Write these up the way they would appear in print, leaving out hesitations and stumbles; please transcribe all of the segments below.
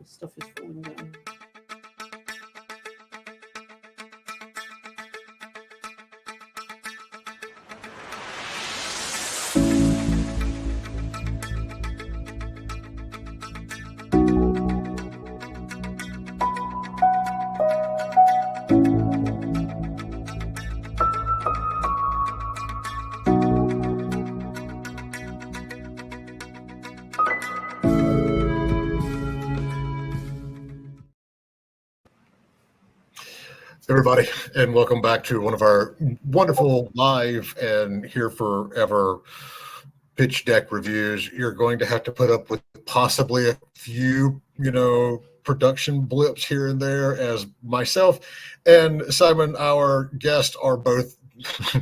stuff is falling down. Everybody, and welcome back to one of our wonderful live and here forever pitch deck reviews. You're going to have to put up with possibly a few, production blips here and there, as myself and Simon, our guest, are both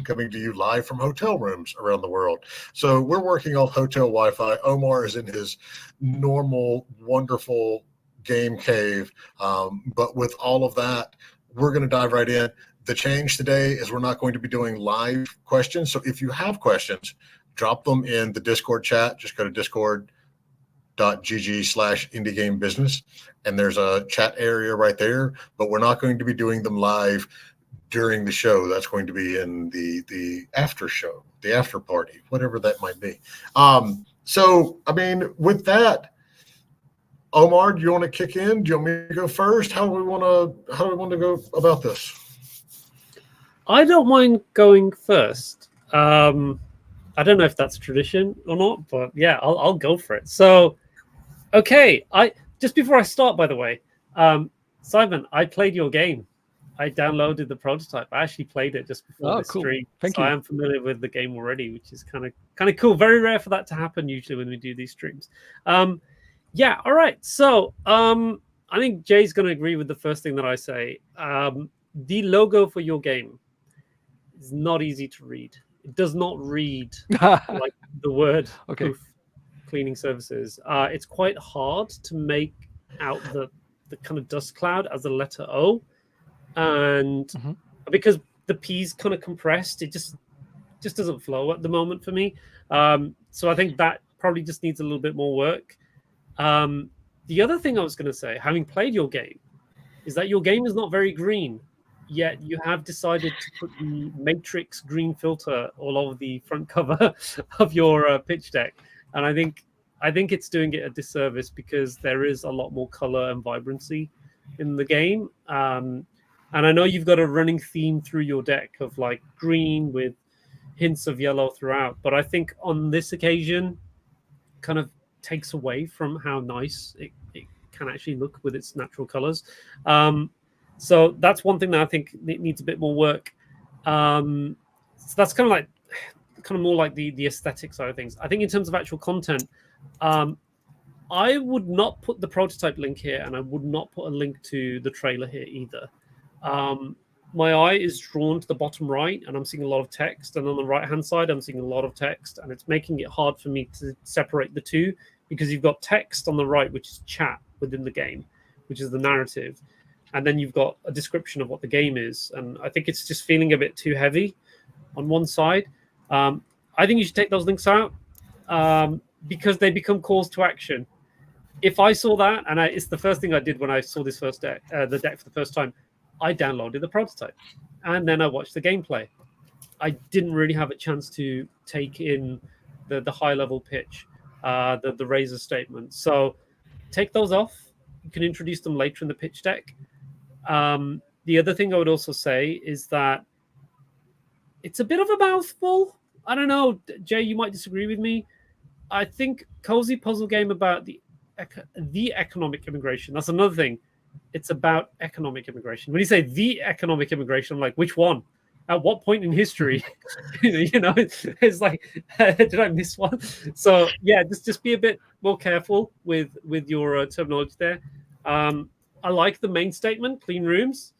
coming to you live from hotel rooms around the world. So we're working off hotel Wi-Fi. Omar is in his normal, wonderful game cave. But with all of that, we're going to dive right in. The change today is we're not going to be doing live questions. So if you have questions, drop them in the Discord chat. Just go to discord.gg/IndieGameBusiness, and there's a chat area right there. But we're not going to be doing them live during the show. That's going to be in the after show, the after party, whatever that might be. With that, Omar, do you want to kick in? Do you want me to go first? How do we want to go about this? I don't mind going first. I don't know if that's tradition or not, but yeah, I'll go for it. So, okay, just before I start, by the way, Simon, I played your game. I downloaded the prototype. I actually played it just before this stream. Thank you. I am familiar with the game already, which is kind of cool. Very rare for that to happen usually when we do these streams. Yeah, all right. So I think Jay's going to agree with the first thing that I say. The logo for your game is not easy to read. It does not read like the word Poof cleaning services. It's quite hard to make out the kind of dust cloud as a letter O. And because the P's kind of compressed, it just doesn't flow at the moment for me. So I think that probably just needs a little bit more work. The other thing I was going to say, having played your game, is that your game is not very green, yet you have decided to put the matrix green filter all over the front cover of your pitch deck, and I think it's doing it a disservice because there is a lot more color and vibrancy in the game, and I know you've got a running theme through your deck of like green with hints of yellow throughout, but I think on this occasion, kind of takes away from how nice it can actually look with its natural colors. So that's one thing that I think it needs a bit more work. So that's kind of more like the aesthetic side of things. I think in terms of actual content, I would not put the prototype link here, and I would not put a link to the trailer here either. My eye is drawn to the bottom right, and I'm seeing a lot of text, and on the right-hand side, I'm seeing a lot of text, and it's making it hard for me to separate the two, because you've got text on the right, which is chat within the game, which is the narrative, and then you've got a description of what the game is, and I think it's just feeling a bit too heavy on one side. I think you should take those links out because they become calls to action. If I saw that, and it's the first thing I did when I saw this first deck, the deck for the first time, I downloaded the prototype, and then I watched the gameplay. I didn't really have a chance to take in the high-level pitch, the razor statement. So take those off. You can introduce them later in the pitch deck. The other thing I would also say is that it's a bit of a mouthful. I don't know, Jay, you might disagree with me. I think cozy puzzle game about the economic immigration. That's another thing. It's about economic immigration. When you say the economic immigration, I'm like, which one? At what point in history? It's like, did I miss one? So yeah, just be a bit more careful with your terminology there. I like the main statement: clean rooms,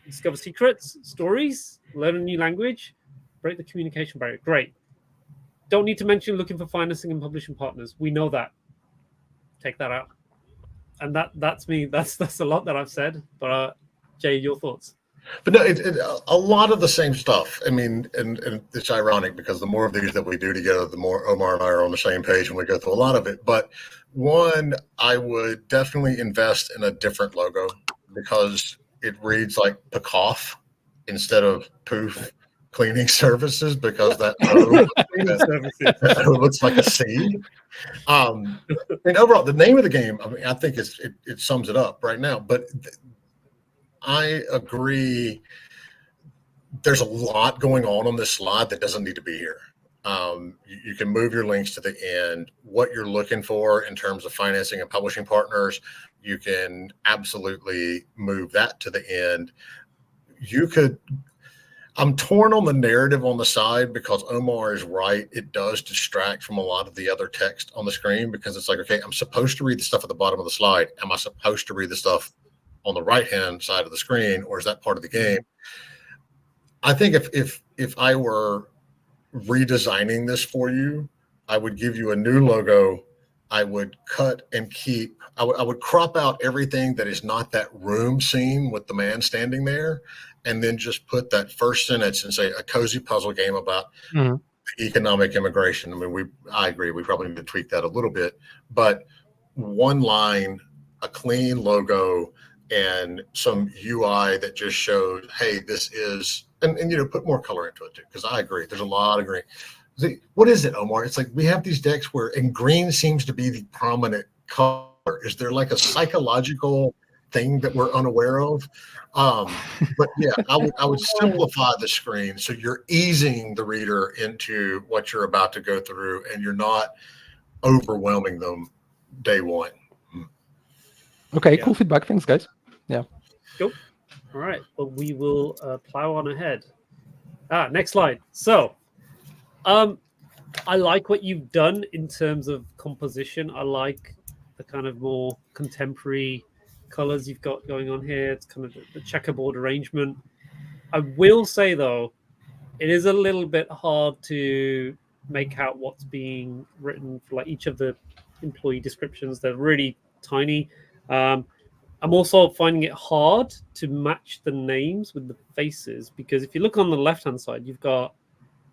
discover secrets, stories, learn a new language, break the communication barrier. Great. Don't need to mention looking for financing and publishing partners. We know that. Take that out. And that's me. That's a lot that I've said. But Jay, your thoughts? But no, a lot of the same stuff. I mean, and it's ironic because the more of these that we do together, the more Omar and I are on the same page and we go through a lot of it. But one, I would definitely invest in a different logo because it reads like Pekoff instead of Poof Cleaning Services, because that O looks like a C. And overall, the name of the game, I mean, I think it sums it up right now. But I agree. There's a lot going on this slide that doesn't need to be here. You can move your links to the end. What you're looking for in terms of financing and publishing partners, you can absolutely move that to the end. I'm torn on the narrative on the side because Omar is right. It does distract from a lot of the other text on the screen because it's like, okay, I'm supposed to read the stuff at the bottom of the slide. Am I supposed to read the stuff on the right-hand side of the screen, or is that part of the game? I think if I were redesigning this for you, I would give you a new logo. I would cut and keep. I would crop out everything that is not that room scene with the man standing there, and then just put that first sentence and say a cozy puzzle game about economic immigration. I mean, I agree. We probably need to tweak that a little bit, but one line, a clean logo, and some UI that just shows, hey, this is, and put more color into it too, because I agree. There's a lot of green. What is it, Omar? It's like we have these decks and green seems to be the prominent color. Is there like a psychological thing that we're unaware of? But yeah, I would simplify the screen so you're easing the reader into what you're about to go through, and you're not overwhelming them day one. Okay, cool feedback. Thanks, guys. Yeah. Cool. All right. Well, we will plow on ahead. Next slide. So, I like what you've done in terms of composition. I like the kind of more contemporary colors you've got going on here. It's kind of the checkerboard arrangement. I will say, though, it is a little bit hard to make out what's being written for like each of the employee descriptions. They're really tiny. I'm also finding it hard to match the names with the faces, because if you look on the left-hand side, you've got,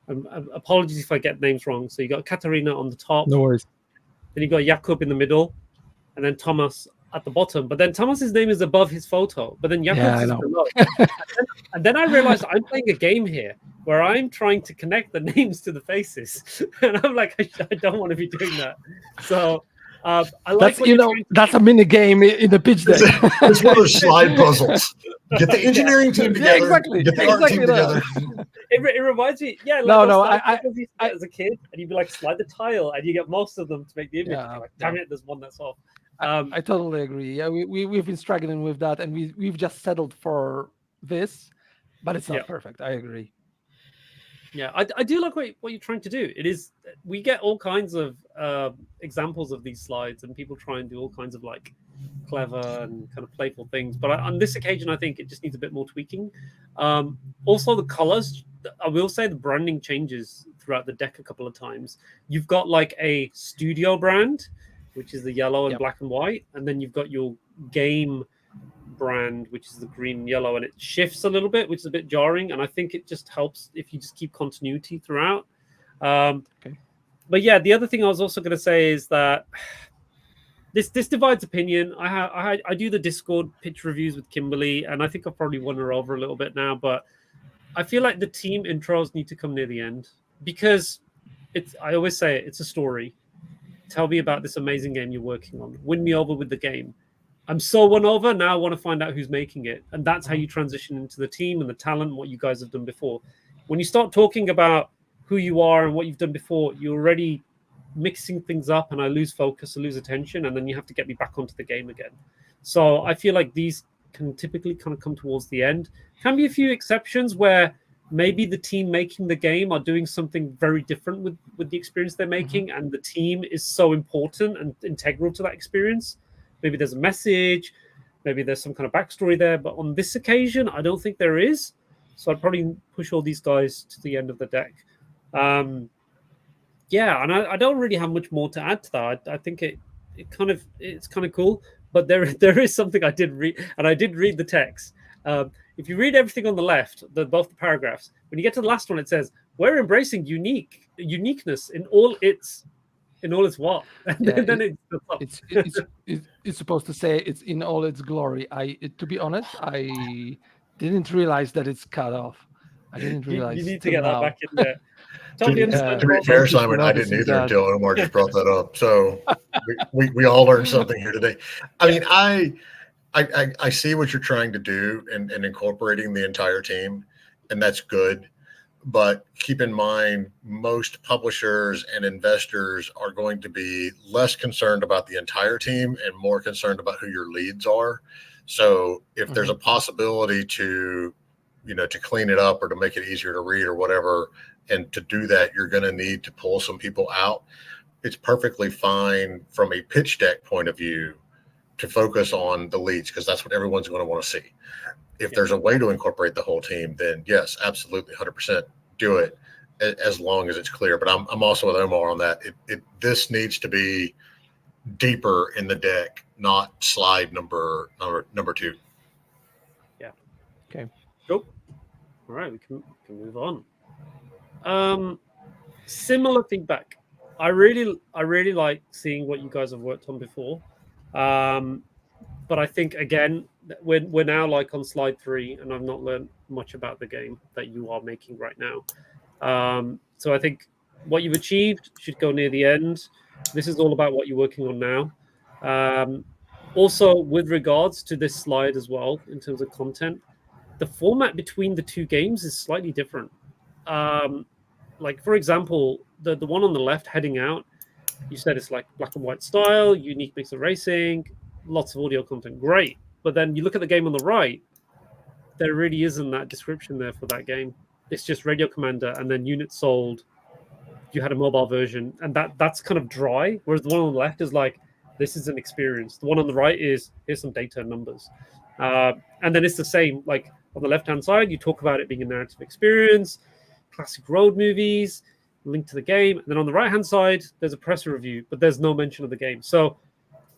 apologies if I get names wrong. So you got Katarina on the top. No worries. Then you got Jakub in the middle, and then Thomas at the bottom. But then Thomas's name is above his photo, but then Jakub's is below. And then I realized I'm playing a game here where I'm trying to connect the names to the faces. And I'm like, I don't want to be doing that. So I like that's a mini game in the pitch deck. It's one of those slide puzzles. Get the engineering team together. Yeah, exactly. Get the art team together. It reminds me, like I as a kid, and you'd be like, slide the tile, and you get most of them to make the image. Yeah, like, damn it, there's one that's off. I totally agree. Yeah, we've been struggling with that, and we've just settled for this, but it's not perfect. I agree. Yeah, I do like what you're trying to do. It is, we get all kinds of examples of these slides, and people try and do all kinds of like clever and kind of playful things. But on this occasion, I think it just needs a bit more tweaking. Also, the colors, I will say the branding changes throughout the deck a couple of times. You've got like a studio brand, which is the yellow and black and white, and then you've got your game brand, which is the green and yellow, and it shifts a little bit, which is a bit jarring, and I think it just helps if you just keep continuity throughout. But yeah, the other thing I was also going to say is that this divides opinion. I do the Discord pitch reviews with Kimberly, and I think I've probably won her over a little bit now, but I feel like the team intros need to come near the end, because I always say it's a story. Tell me about this amazing game you're working on. Win me over with the game. I'm so won over, now I want to find out who's making it. And that's how you transition into the team and the talent, what you guys have done before. When you start talking about who you are and what you've done before, you're already mixing things up, and I lose focus, I lose attention, and then you have to get me back onto the game again. So I feel like these can typically kind of come towards the end. Can be a few exceptions where maybe the team making the game are doing something very different with the experience they're making, and the team is so important and integral to that experience. Maybe there's a message, maybe there's some kind of backstory there, but on this occasion, I don't think there is. So I'd probably push all these guys to the end of the deck. And I don't really have much more to add to that. I think it's kind of cool, but there is something I did read, and I did read the text. If you read everything on the left, both the paragraphs, when you get to the last one, it says we're embracing uniqueness in all its what, and Yeah, then it's supposed to say it's in all its glory. To be honest, I didn't realize that it's cut off. I didn't realize. you need to till get that now. back in there. Totally understand. To be Rob. fair, Thank you for Simon, I didn't noticing either that. until Omar just brought that up. So we all learned something here today. I mean, I see what you're trying to do and incorporating the entire team, and that's good. But keep in mind, most publishers and investors are going to be less concerned about the entire team and more concerned about who your leads are. So if there's a possibility to, to clean it up or to make it easier to read or whatever, and to do that, you're going to need to pull some people out. It's perfectly fine from a pitch deck point of view to focus on the leads, because that's what everyone's going to want to see. If there's a way to incorporate the whole team, then yes, absolutely, 100% do it, as long as it's clear. But I'm also with Omar on that. This needs to be deeper in the deck, not slide number 2. Yeah. Okay. Cool. All right, we can move on. Similar feedback. I really like seeing what you guys have worked on before. But I think, again, we're now like on slide 3, and I've not learned much about the game that you are making right now. So I think what you've achieved should go near the end. This is all about what you're working on now. Also, with regards to this slide as well, in terms of content, the format between the two games is slightly different. Like, for example, the one on the left, Heading Out, you said it's like black and white style, unique mix of racing, lots of audio content, great. But then you look at the game on the right, there really isn't that description there for that game. It's just Radio Commander and then units sold. You had a mobile version, and that's kind of dry. Whereas the one on the left is like, this is an experience. The one on the right is, here's some data and numbers. And then it's the same. Like on the left-hand side, you talk about it being a narrative experience, classic road movies, link to the game. And then on the right-hand side, there's a press review, but there's no mention of the game. So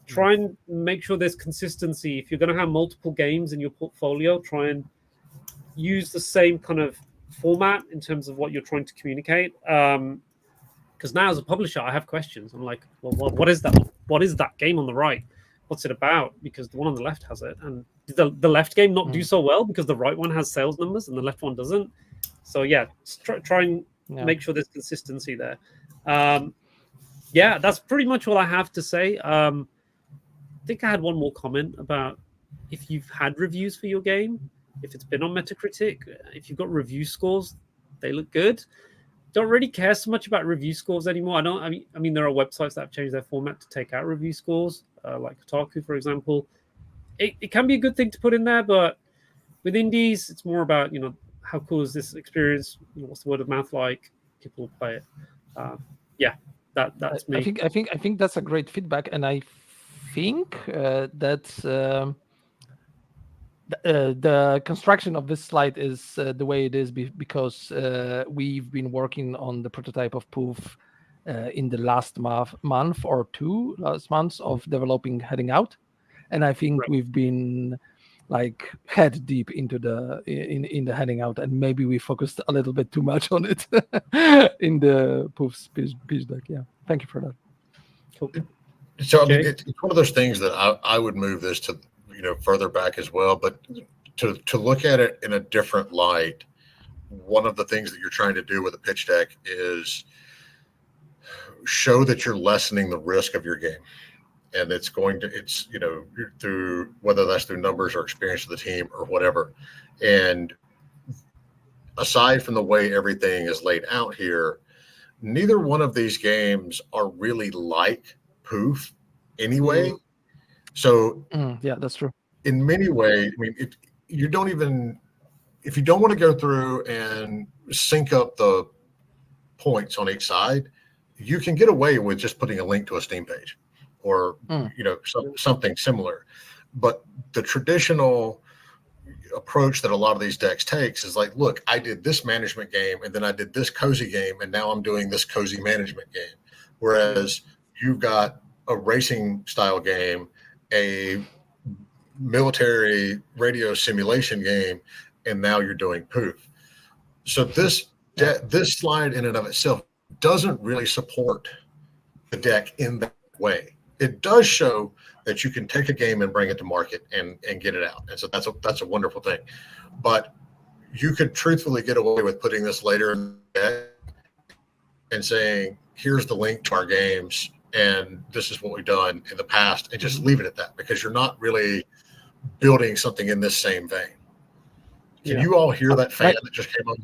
try and make sure there's consistency. If you're going to have multiple games in your portfolio, try and use the same kind of format in terms of what you're trying to communicate. Because now as a publisher, I have questions. I'm like, well, what is that? What is that game on the right? What's it about? Because the one on the left has it. And did the left game not do so well because the right one has sales numbers and the left one doesn't? So yeah, try and make sure there's consistency there. Yeah, that's pretty much all I have to say. I think I had one more comment about if you've had reviews for your game, if it's been on Metacritic, if you've got review scores, they look good. Don't really care so much about review scores anymore. I mean, there are websites that have changed their format to take out review scores, like Kotaku, for example. It can be a good thing to put in there, but with indies, it's more about, how cool is this experience? What's the word of mouth like? People will play it. Yeah, that's me. I think that's a great feedback, and I think that's the construction of this slide is the way it is because we've been working on the prototype of Poof in the last month or two months of developing Heading Out, and I think we've been like head deep into in the Heading Out, and maybe we focused a little bit too much on it in the Poof's pitch deck. Yeah, thank you for that. Cool. So I mean, it's one of those things that I would move this to further back as well, but to look at it in a different light. One of the things that you're trying to do with a pitch deck is show that you're lessening the risk of your game, and it's through whether that's through numbers or experience of the team or whatever. And aside from the way everything is laid out here, neither one of these games are really like Poof anyway. So yeah, that's true. In many ways, I mean, if you don't want to go through and sync up the points on each side, you can get away with just putting a link to a Steam page or something similar. But the traditional approach that a lot of these decks takes is like, look, I did this management game and then I did this cozy game and now I'm doing this cozy management game. Whereas you've got a racing style game, a military radio simulation game, and now you're doing poof. So this slide in and of itself doesn't really support the deck in that way. It does show that you can take a game and bring it to market and get it out. And so that's a wonderful thing. But you could truthfully get away with putting this later in the deck and saying, here's the link to our games, and this is what we've done in the past, and just leave it at that, because you're not really building something in this same vein. Can you all hear that fan that just came on?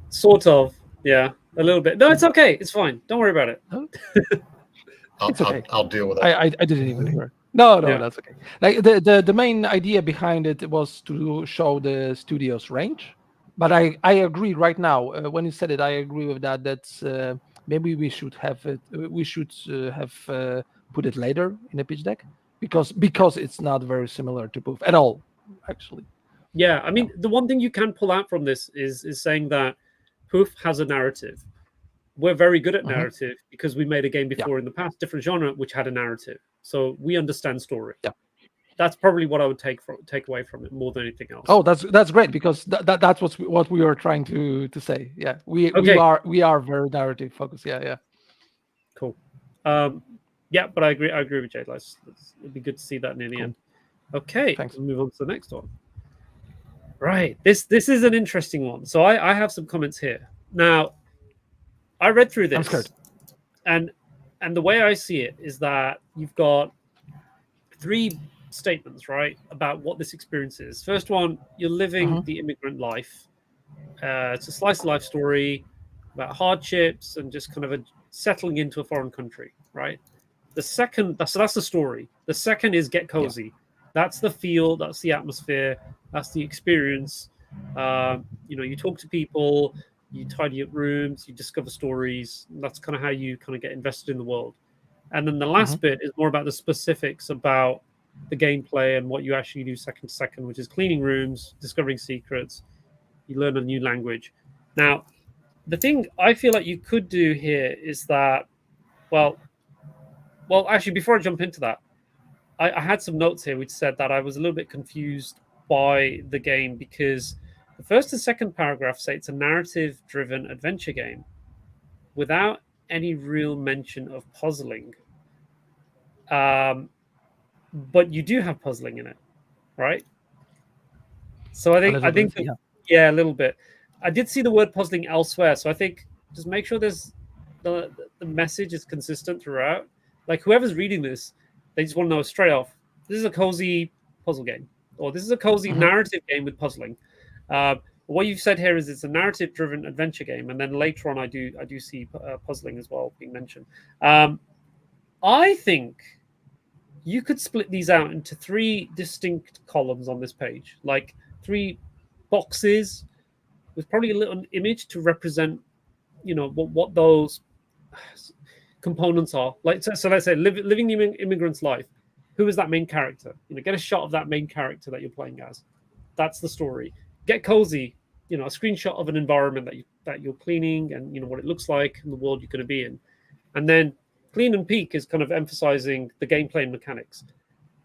Sort of, yeah, a little bit. No, it's okay. It's fine. Don't worry about it. It's okay. I'll deal with it. I didn't even hear it. No, that's okay. Like the main idea behind it was to show the studio's range. But I agree right now. When you said it, I agree with that. That's maybe we should have it. We should have put it later in the pitch deck, because it's not very similar to Poof at all, actually. Yeah, I mean, the one thing you can pull out from this is saying that Poof has a narrative. We're very good at narrative because we made a game before in the past, different genre, which had a narrative. So we understand story. Yeah. That's probably what I would take away from it more than anything else. Oh, that's great, because that's what we were trying to say. Yeah, we are very narrative focused. Yeah. Cool. Yeah, but I agree with Jay. It'd be good to see that near the end. Okay, thanks. We'll move on to the next one. Right, this is an interesting one. So I have some comments here. Now, I read through this, and the way I see it is that you've got 3 statements, right, about what this experience is. First one, you're living the immigrant life. It's a slice of life story about hardships and just kind of settling into a foreign country, right? The second, that's the story. The second is get cozy. Yeah. That's the feel, that's the atmosphere, that's the experience. You talk to people, you tidy up rooms, you discover stories. That's kind of how you kind of get invested in the world. And then the last bit is more about the specifics about the gameplay and what you actually do second to second, which is cleaning rooms, discovering secrets. You learn a new language. Now, the thing I feel like you could do here is that, well, actually, before I jump into that, I had some notes here which said that I was a little bit confused by the game, because the first and second paragraph say it's a narrative-driven adventure game without any real mention of puzzling. But you do have puzzling in it, right? So I think a little bit. I did see the word puzzling elsewhere, so I think just make sure there's the message is consistent throughout. Like, whoever's reading this, they just want to know straight off, this is a cozy puzzle game, or this is a cozy narrative game with puzzling. What you've said here is it's a narrative-driven adventure game, and then later on I do see puzzling as well being mentioned. I think you could split these out into 3 distinct columns on this page, like 3 boxes with probably a little image to represent, what those components are. Like, so let's say living the immigrant's life. Who is that main character? Get a shot of that main character that you're playing as. That's the story. Get cozy. A screenshot of an environment that you're cleaning, and what it looks like and the world you're going to be in. And then clean and peek is kind of emphasizing the gameplay and mechanics.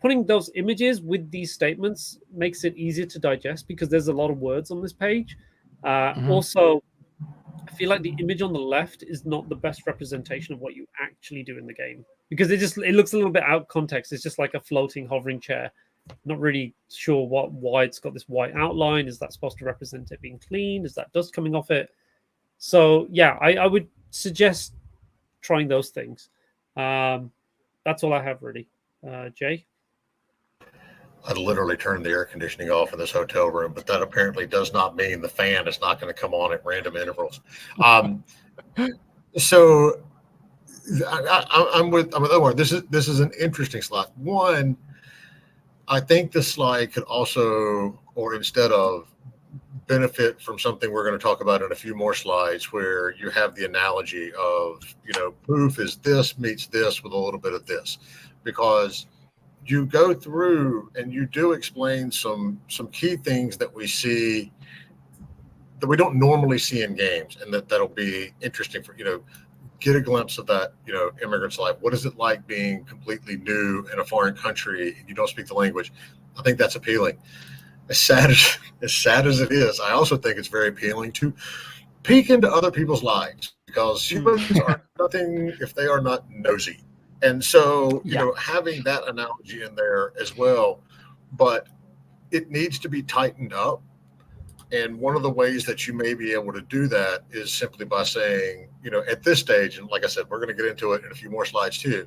Putting those images with these statements makes it easier to digest, because there's a lot of words on this page. Also, I feel like the image on the left is not the best representation of what you actually do in the game, because it looks a little bit out of context. It's just like a floating, hovering chair. Not really sure why it's got this white outline. Is that supposed to represent it being clean? Is that dust coming off it? So yeah, I would suggest trying those things. That's all I have, really. Jay? I literally turned the air conditioning off in this hotel room, but that apparently does not mean the fan is not going to come on at random intervals. So I'm with Omar. This is an interesting slide. One, I think the slide could also, or instead of, benefit from something we're going to talk about in a few more slides, where you have the analogy of, proof is this meets this with a little bit of this, because you go through and you do explain some key things that we see that we don't normally see in games, and that'll be interesting for, get a glimpse of that, immigrant's life. What is it like being completely new in a foreign country and you don't speak the language? I think that's appealing. As sad as it is, I also think it's very appealing to peek into other people's lives, because humans are nothing if they are not nosy. And so, having that analogy in there as well, but it needs to be tightened up. And one of the ways that you may be able to do that is simply by saying, at this stage, and like I said, we're going to get into it in a few more slides too,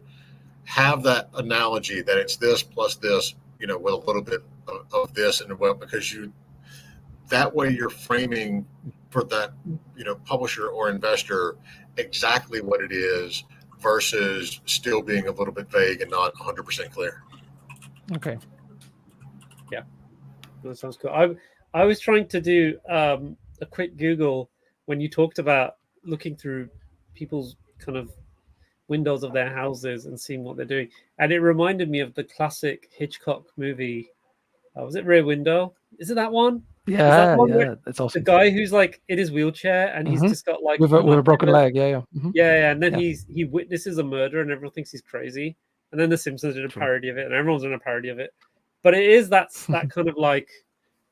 have that analogy that it's this plus this, with a little bit of this, and because that way you're framing for that, publisher or investor exactly what it is, versus still being a little bit vague and not 100% clear. Okay. Yeah, that sounds cool. I was trying to do a quick Google when you talked about looking through people's kind of windows of their houses and seeing what they're doing, and it reminded me of the classic Hitchcock movie. Was it Rear Window? Is it that one? Yeah, that's awesome. The guy who's like in his wheelchair and he's just got like with a broken leg. Yeah. Yeah, and then he witnesses a murder and everyone thinks he's crazy. And then The Simpsons did a parody of it, and everyone's doing a parody of it. But it is that kind of like,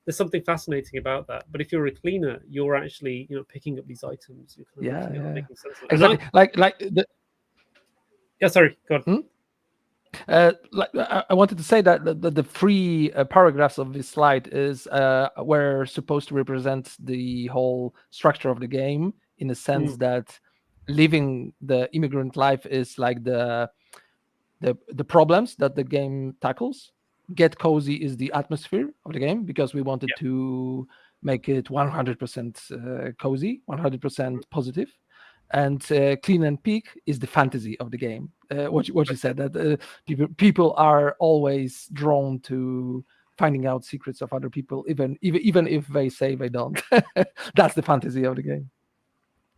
there's something fascinating about that. But if you're a cleaner, you're actually picking up these items. You're kind of making sense of it. Exactly. Yeah, sorry, go on. I wanted to say that the three paragraphs of this slide is were supposed to represent the whole structure of the game, in the sense that living the immigrant life is like the problems that the game tackles. Get cozy is the atmosphere of the game, because we wanted to make it 100% cozy, 100% positive. And clean and peak is the fantasy of the game. What you said, that people are always drawn to finding out secrets of other people, even if they say they don't. That's the fantasy of the game.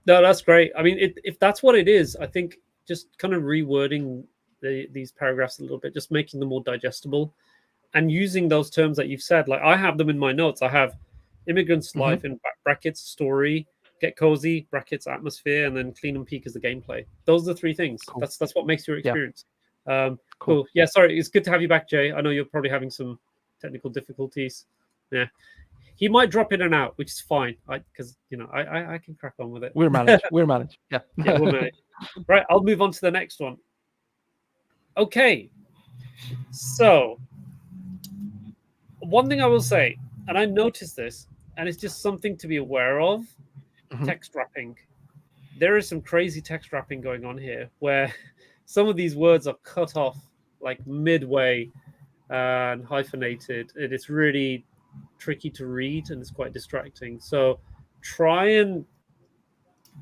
No, that's great. I mean, if that's what it is, I think just kind of rewording these paragraphs a little bit, just making them more digestible, and using those terms that you've said. Like, I have them in my notes. I have immigrant's life in brackets, story, get cozy, brackets, atmosphere, and then clean and peak is the gameplay. Those are the three things. Cool. That's what makes your experience. Cool. Yeah, sorry. It's good to have you back, Jay. I know you're probably having some technical difficulties. Yeah. He might drop in and out, which is fine, because I can crack on with it. We're managed. Yeah. Yeah, we're managed. Right, I'll move on to the next one. Okay. So, one thing I will say, and I noticed this, and it's just something to be aware of, text wrapping. There is some crazy text wrapping going on here, where some of these words are cut off like midway and hyphenated. It is really tricky to read, and it's quite distracting. So try and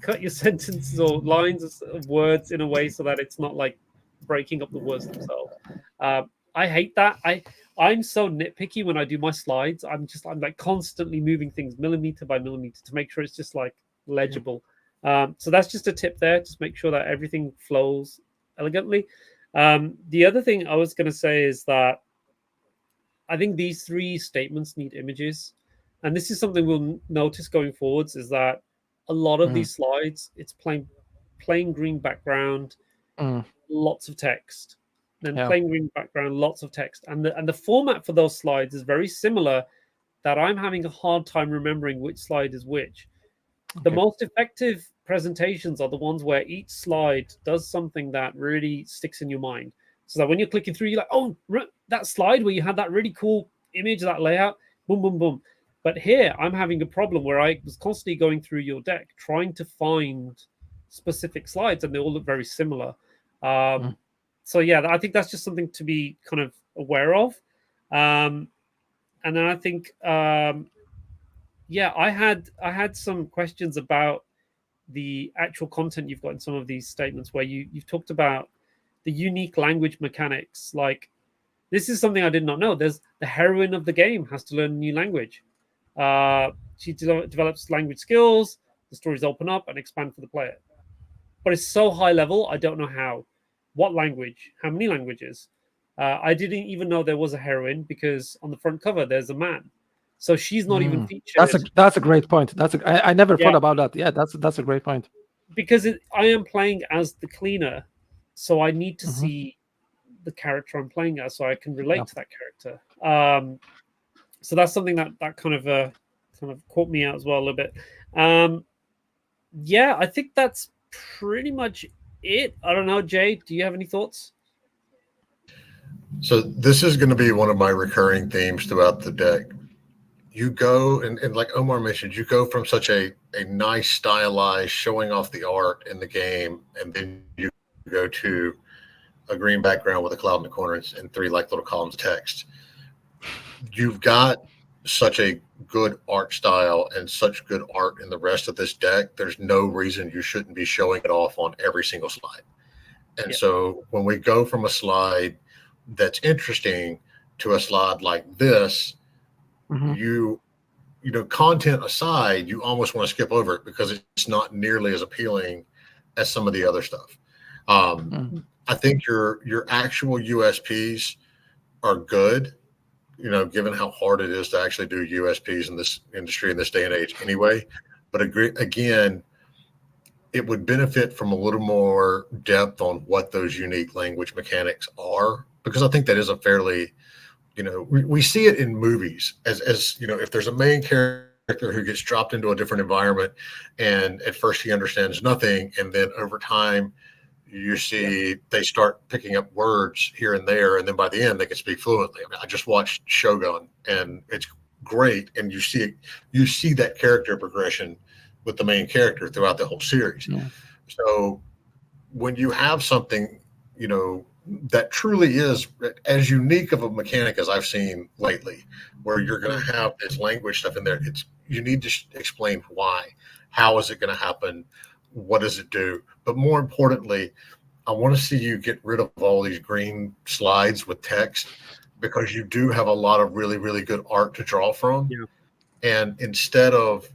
cut your sentences or lines of words in a way so that it's not like breaking up the words themselves. I hate that. I'm so nitpicky when I do my slides. I'm like constantly moving things millimeter by millimeter to make sure it's just like legible. So that's just a tip there. Just make sure that everything flows elegantly. The other thing I was going to say is that I think these three statements need images. And this is something we'll notice going forwards, is that a lot of these slides, it's plain green background, lots of text. Then plain green background, lots of text. And the format for those slides is very similar, that I'm having a hard time remembering which slide is which. Okay. The most effective presentations are the ones where each slide does something that really sticks in your mind. So that when you're clicking through, you're like, oh, that slide where you had that really cool image, that layout, boom, boom, boom. But here, I'm having a problem where I was constantly going through your deck, trying to find specific slides, and they all look very similar. So yeah, I think that's just something to be kind of aware of. And then I think, I had some questions about the actual content you've got in some of these statements, where you've talked about the unique language mechanics. Like, this is something I did not know. There's the heroine of the game has to learn a new language. She develops language skills. The stories open up and expand for the player. But it's so high level, I don't know how. What language? How many languages? I didn't even know there was a heroine, because on the front cover there's a man, so she's not even featured. That's a great point. I never thought about that. Yeah, that's a great point. because I am playing as the cleaner, so I need to Mhm. see the character I'm playing as, so I can relate Yeah. to that character. So that's something that kind of caught me out as well a little bit. Yeah, I think that's pretty much it. I don't know, Jay. Do you have any thoughts? So this is going to be one of my recurring themes throughout the deck. You go and like Omar mentioned, you go from such a nice stylized showing off the art in the game, and then you go to a green background with a cloud in the corner and three like little columns of text. You've got such a good art style and such good art in the rest of this deck. There's no reason you shouldn't be showing it off on every single slide. And Yeah. so when we go from a slide that's interesting to a slide like this, Mhm. you know, content aside, you almost want to skip over it because it's not nearly as appealing as some of the other stuff. Mhm. I think your actual USPs are good, you know, given how hard it is to actually do USPs in this industry in this day and age anyway. But again, it would benefit from a little more depth on what those unique language mechanics are, because I think that is a fairly, you know, we see it in movies as you know, if there's a main character who gets dropped into a different environment and at first he understands nothing, and then over time you see they start picking up words here and there, and then by the end they can speak fluently. I mean, I just watched Shogun and it's great, and you see that character progression with the main character throughout the whole series. Yeah. So when you have something, you know, that truly is as unique of a mechanic as I've seen lately, where you're going to have this language stuff in there, you need to explain why, how is it going to happen, what does it do, but more importantly, I want to see you get rid of all these green slides with text, because you do have a lot of really, really good art to draw from. Yeah. And instead of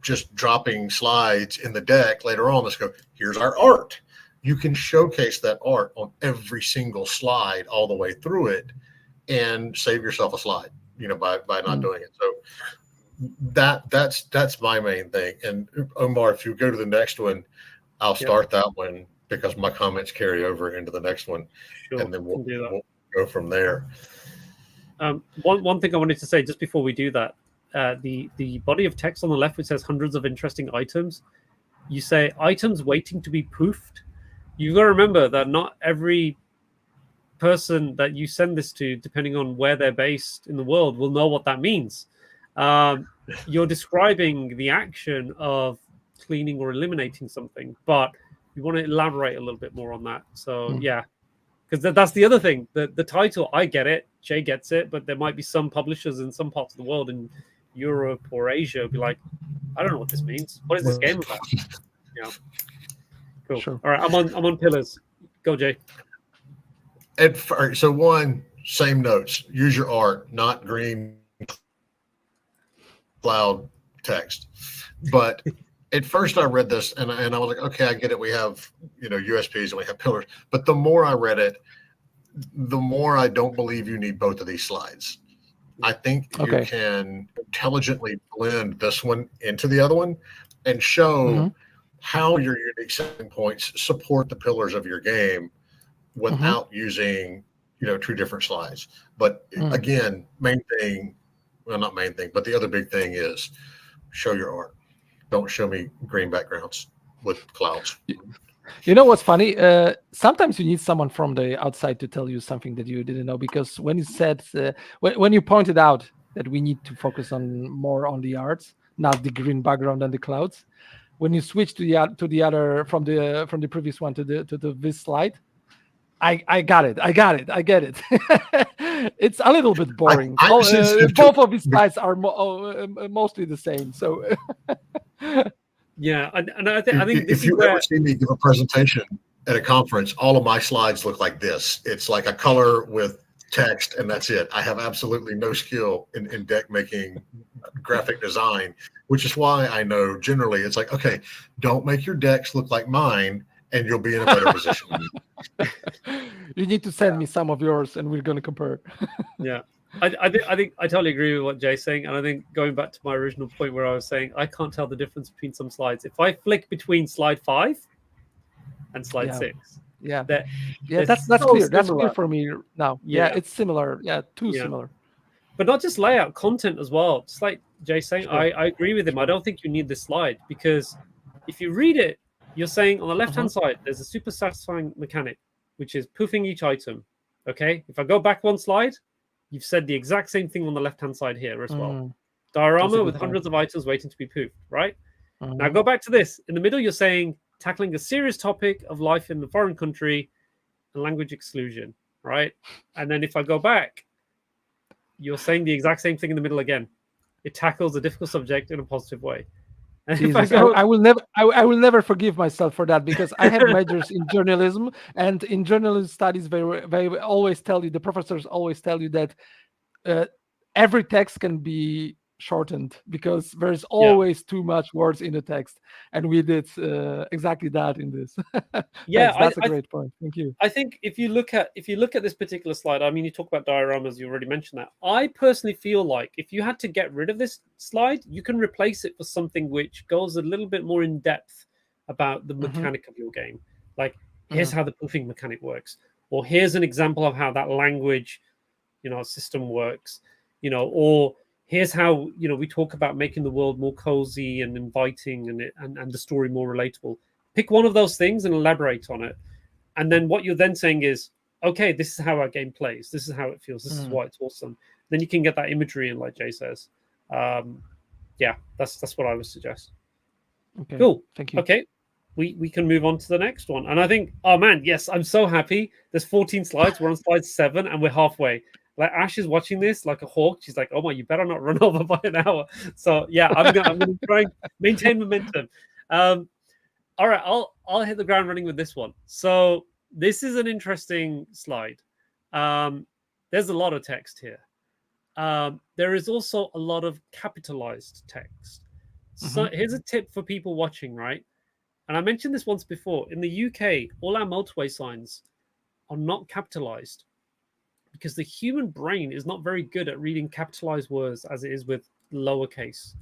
just dropping slides in the deck later on, let's go, here's our art. You can showcase that art on every single slide all the way through it and save yourself a slide, you know, by not doing it. So that's my main thing. And Omar, if you go to the next one, I'll start that one because my comments carry over into the next one, Sure, and then we'll go from there. One thing I wanted to say just before we do that, the body of text on the left, which says hundreds of interesting items, you say items waiting to be poofed. You've got to remember that not every person that you send this to, depending on where they're based in the world, will know what that means. You're describing the action of cleaning or eliminating something, but we want to elaborate a little bit more on that. So yeah, because that's the other thing. The title, I get it, Jay gets it, but there might be some publishers in some parts of the world, in Europe or Asia, be like, I don't know what this means. What is this game about? Yeah. Cool. Sure. All right, I'm on pillars. Go, Jay. So one, same notes. Use your art, not green cloud text. But at first I read this and I was like, okay, I get it. We have, you know, USPs and we have pillars. But the more I read it, the more I don't believe you need both of these slides. I think you can intelligently blend this one into the other one and show how your unique selling points support the pillars of your game without using, you know, two different slides. But again, main thing, well, not main thing, but the other big thing is show your art. Don't show me green backgrounds with clouds. You know what's funny? Sometimes you need someone from the outside to tell you something that you didn't know, because when you said, when you pointed out that we need to focus on more on the arts, not the green background and the clouds, when you switch to the other from the previous one to this slide, I got it. I get it. It's a little bit boring. Both of these slides are mostly the same. So. Yeah, and I think if you ever see me give a presentation at a conference, all of my slides look like this. It's like a color with text, and that's it. I have absolutely no skill in deck making, graphic design, which is why I know generally it's like, okay, don't make your decks look like mine, and you'll be in a better position. You need to send me some of yours, and we're going to compare. Yeah. I think I totally agree with what Jay's saying, and I think going back to my original point where I was saying I can't tell the difference between some slides. If I flick between slide 5 and slide 6, Yeah, they're that's so clear. That's similar. clear for me now. Yeah, it's similar. Yeah, too similar. But not just layout, content as well. Just like Jay's saying, Sure. I agree with him. I don't think you need this slide because if you read it, you're saying on the left-hand side, there's a super satisfying mechanic, which is poofing each item. Okay, if I go back one slide, you've said the exact same thing on the left-hand side here as well. Diorama with hundreds of items waiting to be poofed, right? Now go back to this. In the middle, you're saying tackling a serious topic of life in a foreign country and language exclusion, right? And then if I go back, you're saying the exact same thing in the middle again. It tackles a difficult subject in a positive way. And Jesus, I will never forgive myself for that because I have majors in journalism, and in journalism studies, they always tell you, the professors always tell you that every text can be shortened because there's always too much words in the text, and we did exactly that in this. Yeah, that's a great point. Thank you. I think if you look at this particular slide, I mean, you talk about dioramas, you already mentioned that. I personally feel like if you had to get rid of this slide, you can replace it with something which goes a little bit more in depth about the mechanic of your game. Like, here's how the poofing mechanic works, or here's an example of how that language, system works, or here's how we talk about making the world more cozy and inviting and the story more relatable. Pick one of those things and elaborate on it. And then what you're then saying is, okay, this is how our game plays. This is how it feels. This is why it's awesome. Then you can get that imagery in, like Jay says. That's what I would suggest. Okay. Cool. Thank you. Okay. We can move on to the next one. And I think, oh man, yes, I'm so happy. There's 14 slides. We're on slide 7 and we're halfway. Like Ash is watching this like a hawk. She's like, Omar, you better not run over by an hour. So yeah, I'm gonna try and maintain momentum. All right, I'll hit the ground running with this one. So this is an interesting slide. There's a lot of text here. There is also a lot of capitalized text. So here's a tip for people watching, right? And I mentioned this once before. In the UK, all our motorway signs are not capitalized because the human brain is not very good at reading capitalized words as it is with lowercase.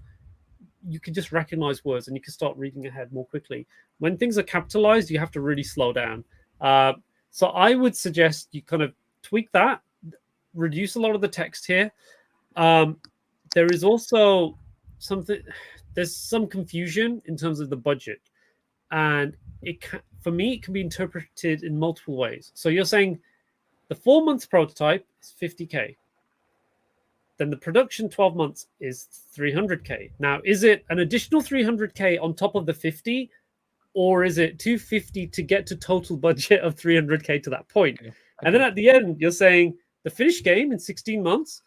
You can just recognize words and you can start reading ahead more quickly. When things are capitalized, you have to really slow down. So I would suggest you kind of tweak that, reduce a lot of the text here. There is also there's some confusion in terms of the budget. And for me, it can be interpreted in multiple ways. So you're saying the 4 months prototype is 50K. Then the production 12 months is 300K. Now, is it an additional 300K on top of the 50, or is it 250 to get to total budget of 300K to that point? Okay. And then at the end, you're saying the finished game in 16 months,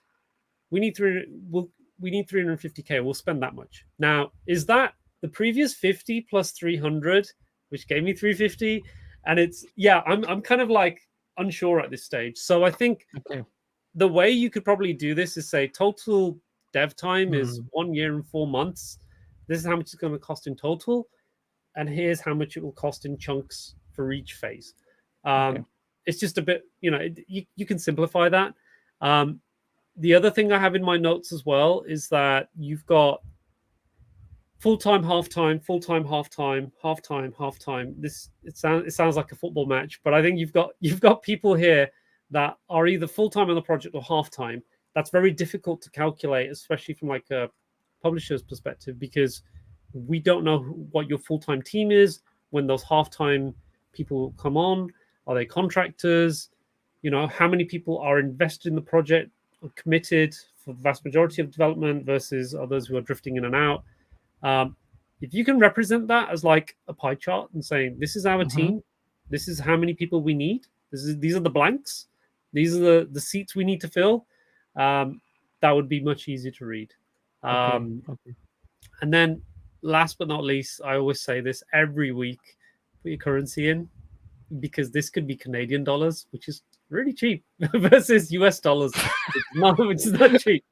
we need 350K. We'll spend that much. Now, is that the previous 50 plus 300, which gave me 350? And I'm kind of like unsure at this stage. So I think the way you could probably do this is say total dev time is 1 year and 4 months. This is how much it's going to cost in total. And here's how much it will cost in chunks for each phase. It's just a bit, you can simplify that. The other thing I have in my notes as well is that you've got full-time, half-time, full-time, half-time, half-time, half-time. It sounds like a football match, but I think you've got people here that are either full-time on the project or half-time. That's very difficult to calculate, especially from like a publisher's perspective, because we don't know what your full-time team is when those half-time people come on. Are they contractors? How many people are invested in the project, are committed for the vast majority of development versus others who are drifting in and out. If you can represent that as like a pie chart and saying, this is our team, this is how many people we need, these are the blanks, these are the seats we need to fill, that would be much easier to read. And then last but not least, I always say this every week, put your currency in, because this could be Canadian dollars, which is really cheap, versus US dollars, which is not cheap.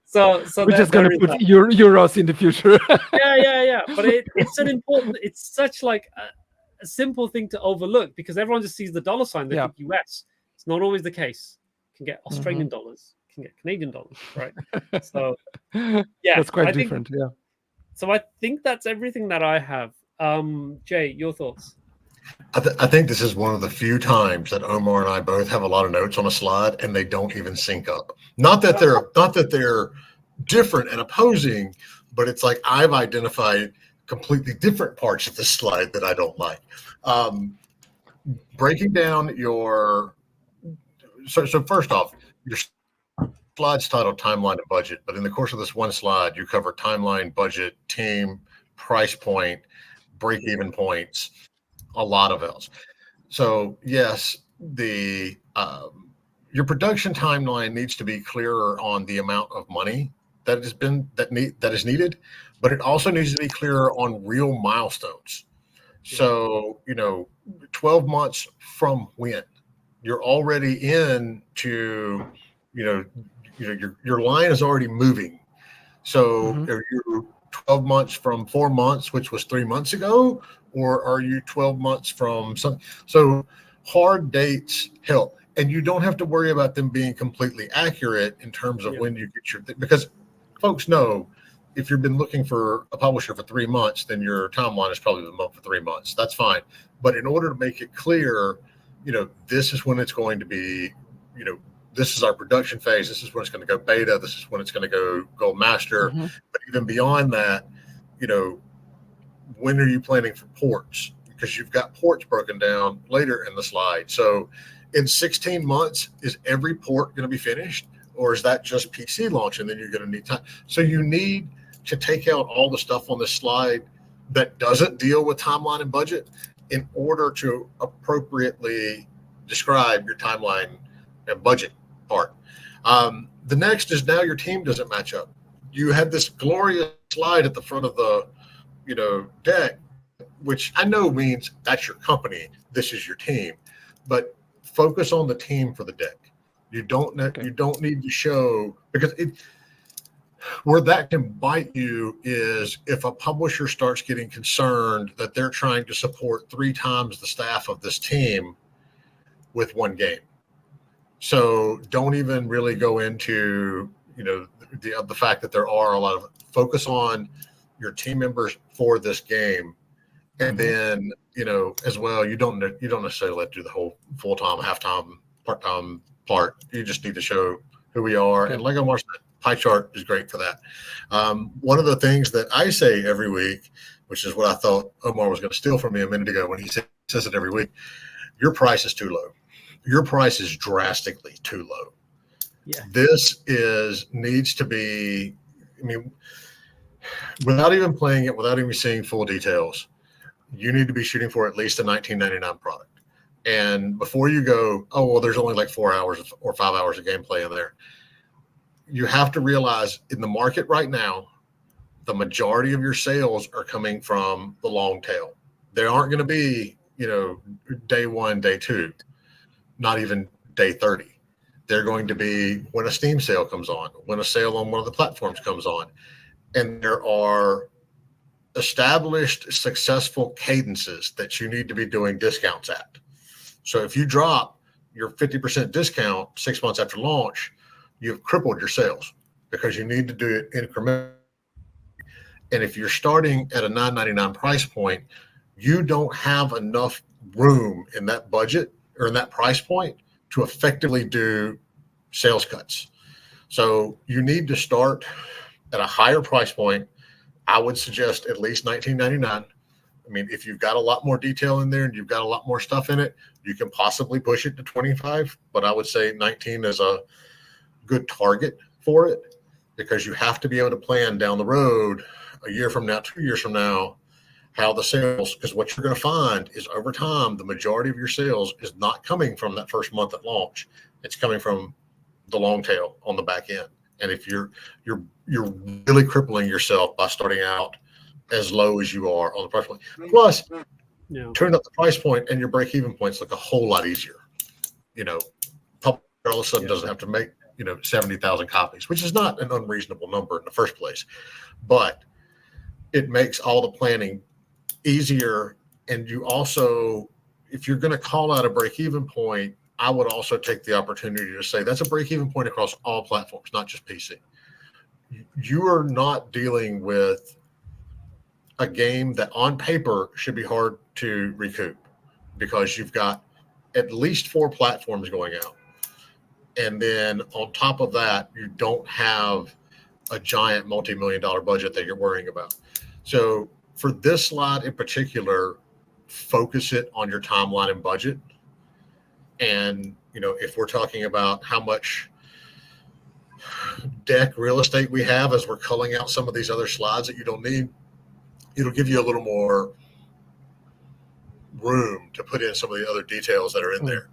So we're just going to put euros in the future. Yeah. But it's such like a simple thing to overlook because everyone just sees the dollar sign. They think US. It's not always the case. can get Australian Mm-hmm. dollars, can get Canadian dollars, right? So yeah, That's quite I think, different. Yeah. so I think that's everything that I have. Jay, your thoughts? I think this is one of the few times that Omar and I both have a lot of notes on a slide and they don't even sync up. Not that they're different and opposing, but it's like I've identified completely different parts of the slide that I don't like. Breaking down your so first off, your slide's titled Timeline and Budget, but in the course of this one slide, you cover timeline, budget, team, price point, break-even points, a lot of else. So yes, the your production timeline needs to be clearer on the amount of money that is needed, but it also needs to be clearer on real milestones. So 12 months from when you're already into your line is already moving. So are you 12 months from 4 months, which was 3 months ago, or are you 12 months from some? So hard dates help, and you don't have to worry about them being completely accurate in terms of when you get your, because folks know if you've been looking for a publisher for 3 months, then your timeline is probably the month for 3 months. That's fine. But in order to make it clear, this is when it's going to be, this is our production phase. This is when it's going to go beta. This is when it's going to go gold master. But even beyond that, when are you planning for ports? Because you've got ports broken down later in the slide. So in 16 months, is every port going to be finished? Or is that just PC launch and then you're going to need time? So you need to take out all the stuff on this slide that doesn't deal with timeline and budget in order to appropriately describe your timeline and budget part. The next is now your team doesn't match up. You had this glorious slide at the front of the deck, which I know means that's your company, this is your team, but focus on the team for the deck. You don't need to show, because where that can bite you is if a publisher starts getting concerned that they're trying to support 3 times the staff of this team with one game. So don't even really go into the fact that there are a lot of focus on your team members for this game, and then as well you don't necessarily let do the whole full-time, half-time, part-time part. You just need to show who we are. And like Omar said, pie chart is great for that. One of the things that I say every week, which is what I thought Omar was going to steal from me a minute ago when he says it every week, your price is too low. Your price is drastically too low. Yeah. This needs to be, without even playing it, without even seeing full details, you need to be shooting for at least a $19.99 product. And before you go, oh, well, there's only like 4 hours or 5 hours of gameplay in there, you have to realize in the market right now, the majority of your sales are coming from the long tail. They aren't going to be, day 1, day 2, not even day 30. They're going to be when a Steam sale comes on, when a sale on one of the platforms comes on. And there are established successful cadences that you need to be doing discounts at. So if you drop your 50% discount 6 months after launch, you've crippled your sales because you need to do it incrementally. And if you're starting at a $9.99 price point, you don't have enough room in that budget or in that price point to effectively do sales cuts. So you need to start at a higher price point. I would suggest at least $19.99. If you've got a lot more detail in there and you've got a lot more stuff in it, you can possibly push it to 25, but I would say 19 is a good target for it, because you have to be able to plan down the road, a year from now, 2 years from now, how the sales, because what you're going to find is over time, the majority of your sales is not coming from that first month at launch. It's coming from the long tail on the back end. And if you're really crippling yourself by starting out as low as you are on the price point, plus turn up the price point and your break-even points look a whole lot easier. Publisher all of a sudden doesn't have to make 70,000 copies, which is not an unreasonable number in the first place, but it makes all the planning easier. And you also, if you're going to call out a break-even point, I would also take the opportunity to say that's a break-even point across all platforms, not just PC. You are not dealing with a game that on paper should be hard to recoup because you've got at least 4 platforms going out. And then on top of that, you don't have a giant multi-million-dollar budget that you're worrying about. So for this slide in particular, focus it on your timeline and budget. And, if we're talking about how much deck real estate we have as we're culling out some of these other slides that you don't need, it'll give you a little more room to put in some of the other details that are in there.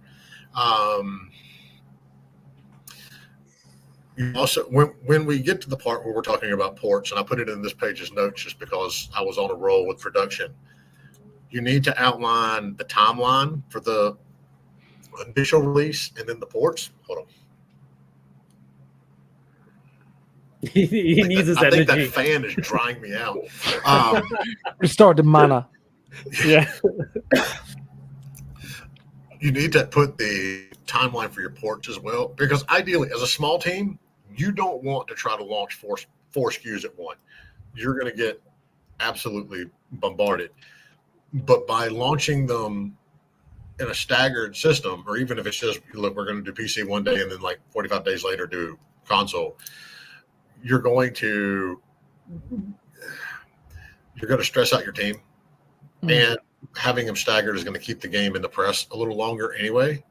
You also, when we get to the part where we're talking about ports, and I put it in this page's notes just because I was on a roll with production, you need to outline the timeline for the initial release and then the ports. Hold on. He needs his energy. I think energy. that fan is drying me out. Restore the mana. Yeah. You need to put the timeline for your ports as well, because ideally, as a small team, you don't want to try to launch four SKUs at once. You're going to get absolutely bombarded. But by launching them in a staggered system, or even if it's just, look, we're going to do PC one day and then like 45 days later do console, you're going to stress out your team. And having them staggered is going to keep the game in the press a little longer anyway.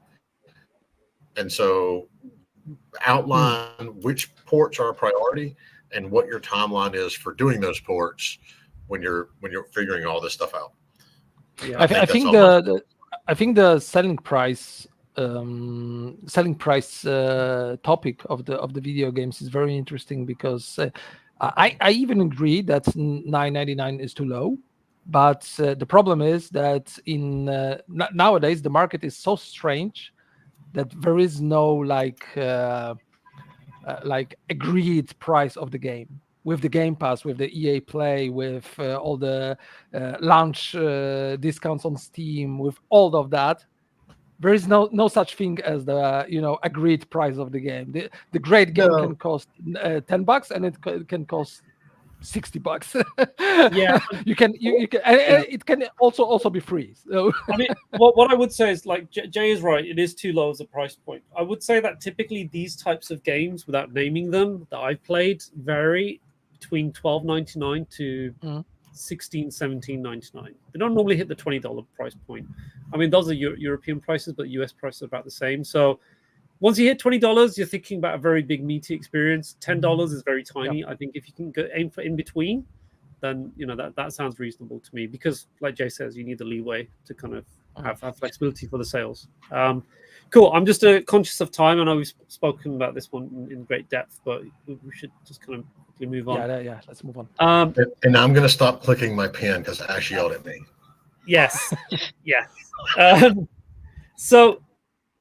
And so outline which ports are a priority and what your timeline is for doing those ports when you're figuring all this stuff out. Yeah, I think the selling price topic of the video games is very interesting, because I even agree that $9.99 is too low. But the problem is that nowadays the market is so strange that there is no like agreed price of the game. With the Game Pass, with the EA Play, with all the launch discounts on Steam, with all of that, there is no such thing as the agreed price of the game. The great game can cost $10 and it can cost $60. Yeah, you can it can also be free. So I mean, what I would say is, like, Jay is right, it is too low as a price point. I would say that typically these types of games, without naming them, that I've played, vary between $12.99 to $16-17.99. They don't normally hit the $20 price point. I mean, those are European prices, but US prices are about the same. So once you hit $20, you're thinking about a very big meaty experience. $10 is very tiny. I think if you can aim for in between, then that sounds reasonable to me, because, like Jay says, you need the leeway to kind of have flexibility for the sales. Cool. I'm just conscious of time. I know we've spoken about this one in great depth, but we should just kind of quickly move on. Yeah. Let's move on. And I'm going to stop clicking my pen because Ash yelled at me. Yes. Yeah. So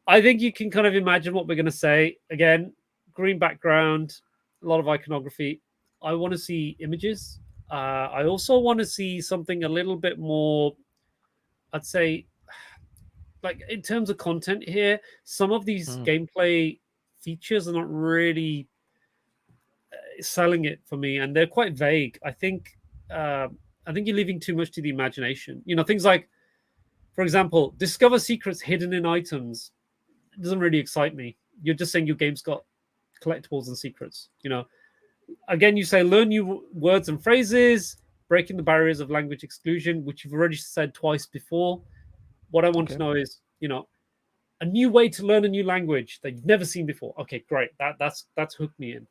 I think you can kind of imagine what we're going to say. Again, green background, a lot of iconography. I want to see images. I also want to see something a little bit more, I'd say, like in terms of content here, some of these gameplay features are not really selling it for me, and they're quite vague. I think you're leaving too much to the imagination. Things like, for example, discover secrets hidden in items. It doesn't really excite me. You're just saying your game's got collectibles and secrets. Again, you say learn new words and phrases, breaking the barriers of language exclusion, which you've already said twice before. What I want to know is, a new way to learn a new language that you've never seen before. Okay, great. That's hooked me in.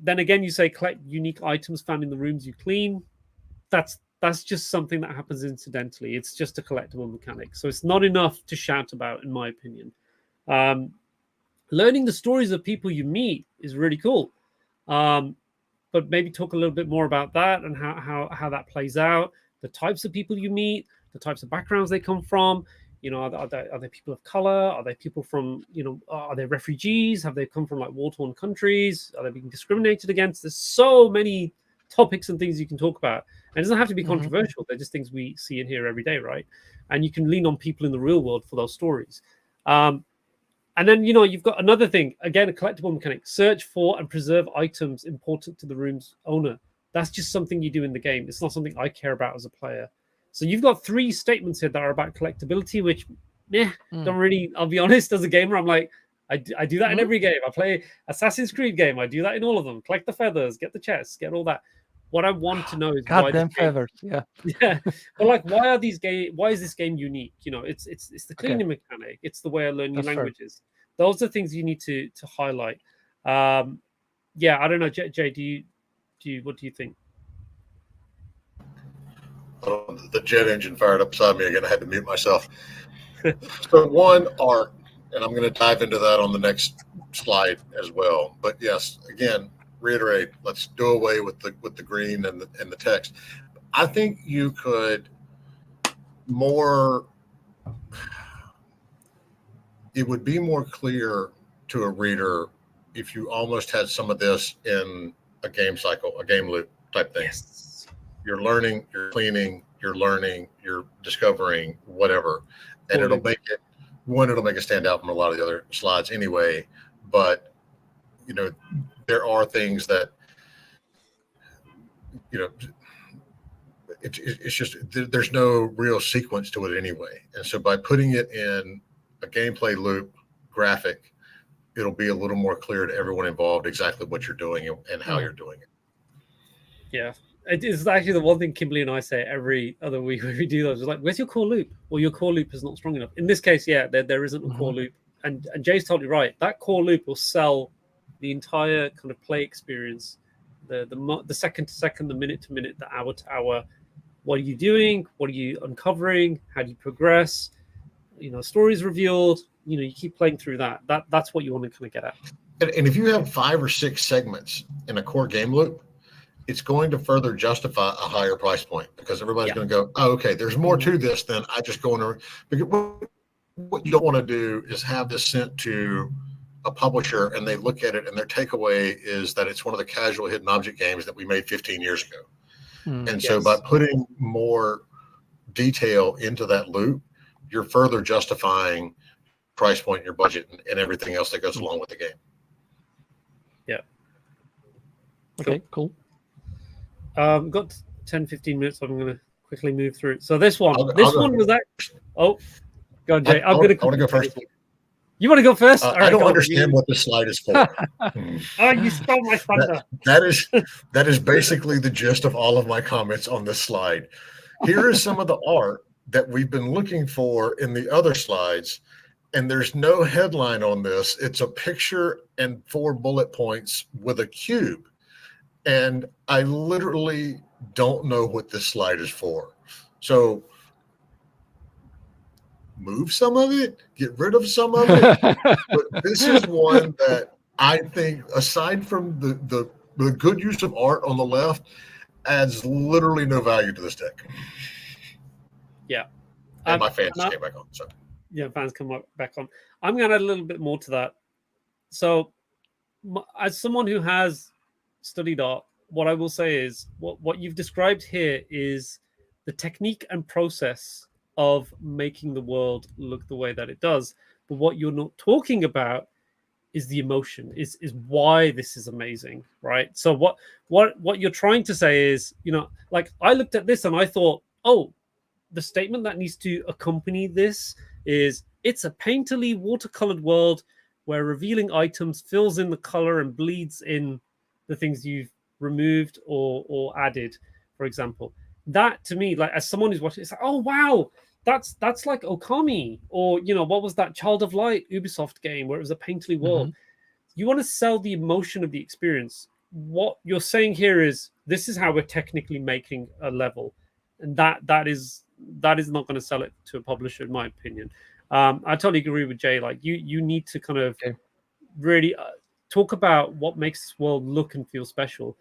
Then again, you say collect unique items found in the rooms you clean. That's just something that happens incidentally. It's just a collectible mechanic. So it's not enough to shout about, in my opinion. Learning the stories of people you meet is really cool. But maybe talk a little bit more about that and how that plays out. The types of people you meet, the types of backgrounds they come from. Are they people of color? Are they people from, are they refugees? Have they come from like war-torn countries? Are they being discriminated against? There's so many topics and things you can talk about. And it doesn't have to be controversial. They're just things we see and hear every day, right? And you can lean on people in the real world for those stories. And then, you've got another thing, again, a collectible mechanic: search for and preserve items important to the room's owner. That's just something you do in the game. It's not something I care about as a player. So you've got 3 statements here that are about collectability, which don't really, I'll be honest, as a gamer, I'm like, I do that in every game. I play Assassin's Creed game. I do that in all of them. Collect the feathers, get the chests, get all that. What I want to know is goddamn feathers. Yeah. But like, why is this game unique? It's the cleaning mechanic. It's the way I learn new languages. Fair. Those are things you need to highlight. I don't know, Jay, what do you think? The jet engine fired up beside me again. I had to mute myself. So one, art, and I'm going to dive into that on the next slide as well. But yes, again, reiterate, let's do away with the green and the text. I think you could it would be more clear to a reader if you almost had some of this in a game cycle, a game loop type thing. Yes. You're learning, you're cleaning, you're learning, you're discovering, whatever. And it'll make it stand out from a lot of the other slides anyway. But there are things that, it's just, there's no real sequence to it anyway. And so by putting it in a gameplay loop graphic, it'll be a little more clear to everyone involved exactly what you're doing and how you're doing it. Yeah. It is actually the one thing Kimberly and I say every other week when we do those. It's like, where's your core loop? Or your core loop is not strong enough. In this case, there isn't a core loop. And Jay's totally right. That core loop will sell the entire kind of play experience, the second to second, the minute to minute, the hour to hour. What are you doing? What are you uncovering? How do you progress? Stories revealed. You keep playing through that. That's what you want to kind of get at. And if you have 5 or 6 segments in a core game loop, it's going to further justify a higher price point because everybody's going to go, oh, okay, there's more to this than I just go in. Because what you don't want to do is have this sent to a publisher and they look at it and their takeaway is that it's one of the casual hidden object games that we made 15 years ago. So by putting more detail into that loop, you're further justifying price point, your budget, and everything else that goes along with the game. Yeah. Okay, cool. Got 10-15 minutes. So I'm going to quickly move through. So this one was that. Oh, go on, Jay. I want to go first. You want to go first? I don't understand what this slide is for. Oh, you stole my thunder. That is basically the gist of all of my comments on this slide. Here is some of the art that we've been looking for in the other slides, and there's no headline on this. It's a picture and 4 bullet points with a cube. And I literally don't know what this slide is for. So move some of it, get rid of some of it. But this is one that I think, aside from the good use of art on the left, adds literally no value to this deck. Yeah. And my fans came back on. So. Yeah, fans come back on. I'm going to add a little bit more to that. So as someone who has studied art, what I will say is what you've described here is the technique and process of making the world look the way that it does. But what you're not talking about is the emotion, is why this is amazing, right? So what you're trying to say is, like I looked at this and I thought, oh, the statement that needs to accompany this is it's a painterly watercolored world where revealing items fills in the color and bleeds in the things you've removed or added, for example. That to me, like as someone who's watching, it's like, oh wow, that's like Okami, or what was that Child of Light Ubisoft game where it was a painterly world. You want to sell the emotion of the experience. What you're saying here is this is how we're technically making a level, and that is not going to sell it to a publisher, in my opinion. I totally agree with Jay. Like you need to kind of really talk about what makes this world look and feel special.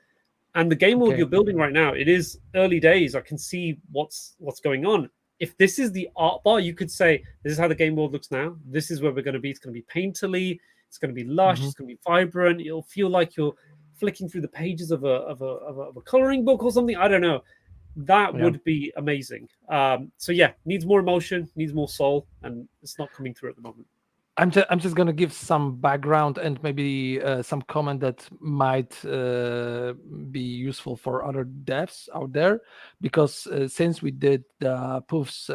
And the game world you're building right now, it is early days. I can see what's going on. If this is the art bar, you could say this is how the game world looks now. This is where we're going to be. It's going to be painterly. It's going to be lush. It's going to be vibrant. It'll feel like you're flicking through the pages of a coloring book or something. I don't know. That would be amazing. So yeah, needs more emotion, needs more soul, and it's not coming through at the moment. I'm just going to give some background and maybe some comment that might be useful for other devs out there, because since we did the Poof's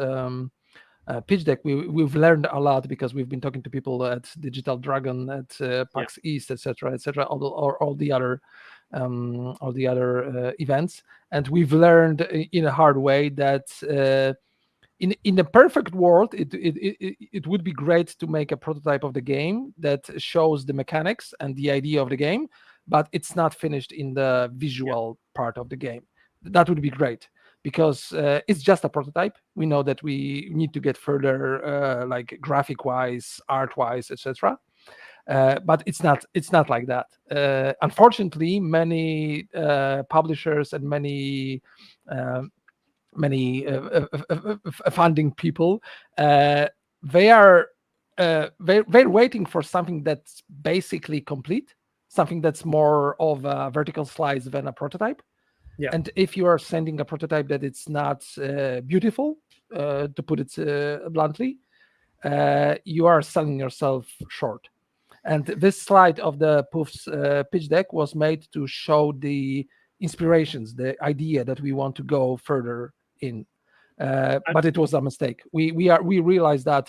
pitch deck, we've learned a lot, because we've been talking to people at Digital Dragon, at PAX East, etc., all the other events, and we've learned in a hard way that. In a perfect world, it would be great to make a prototype of the game that shows the mechanics and the idea of the game, but it's not finished in the visual part of the game. That would be great, because it's just a prototype. We know that we need to get further, like graphic wise, art wise, etc. But it's not like that. Unfortunately, many publishers and many funding people, they're waiting for something that's basically complete, something that's more of a vertical slice than a prototype. And if you are sending a prototype that it's not beautiful, to put it bluntly, you are selling yourself short. And this slide of the Poof's pitch deck was made to show the inspirations, the idea that we want to go further in, but it was a mistake. We realized that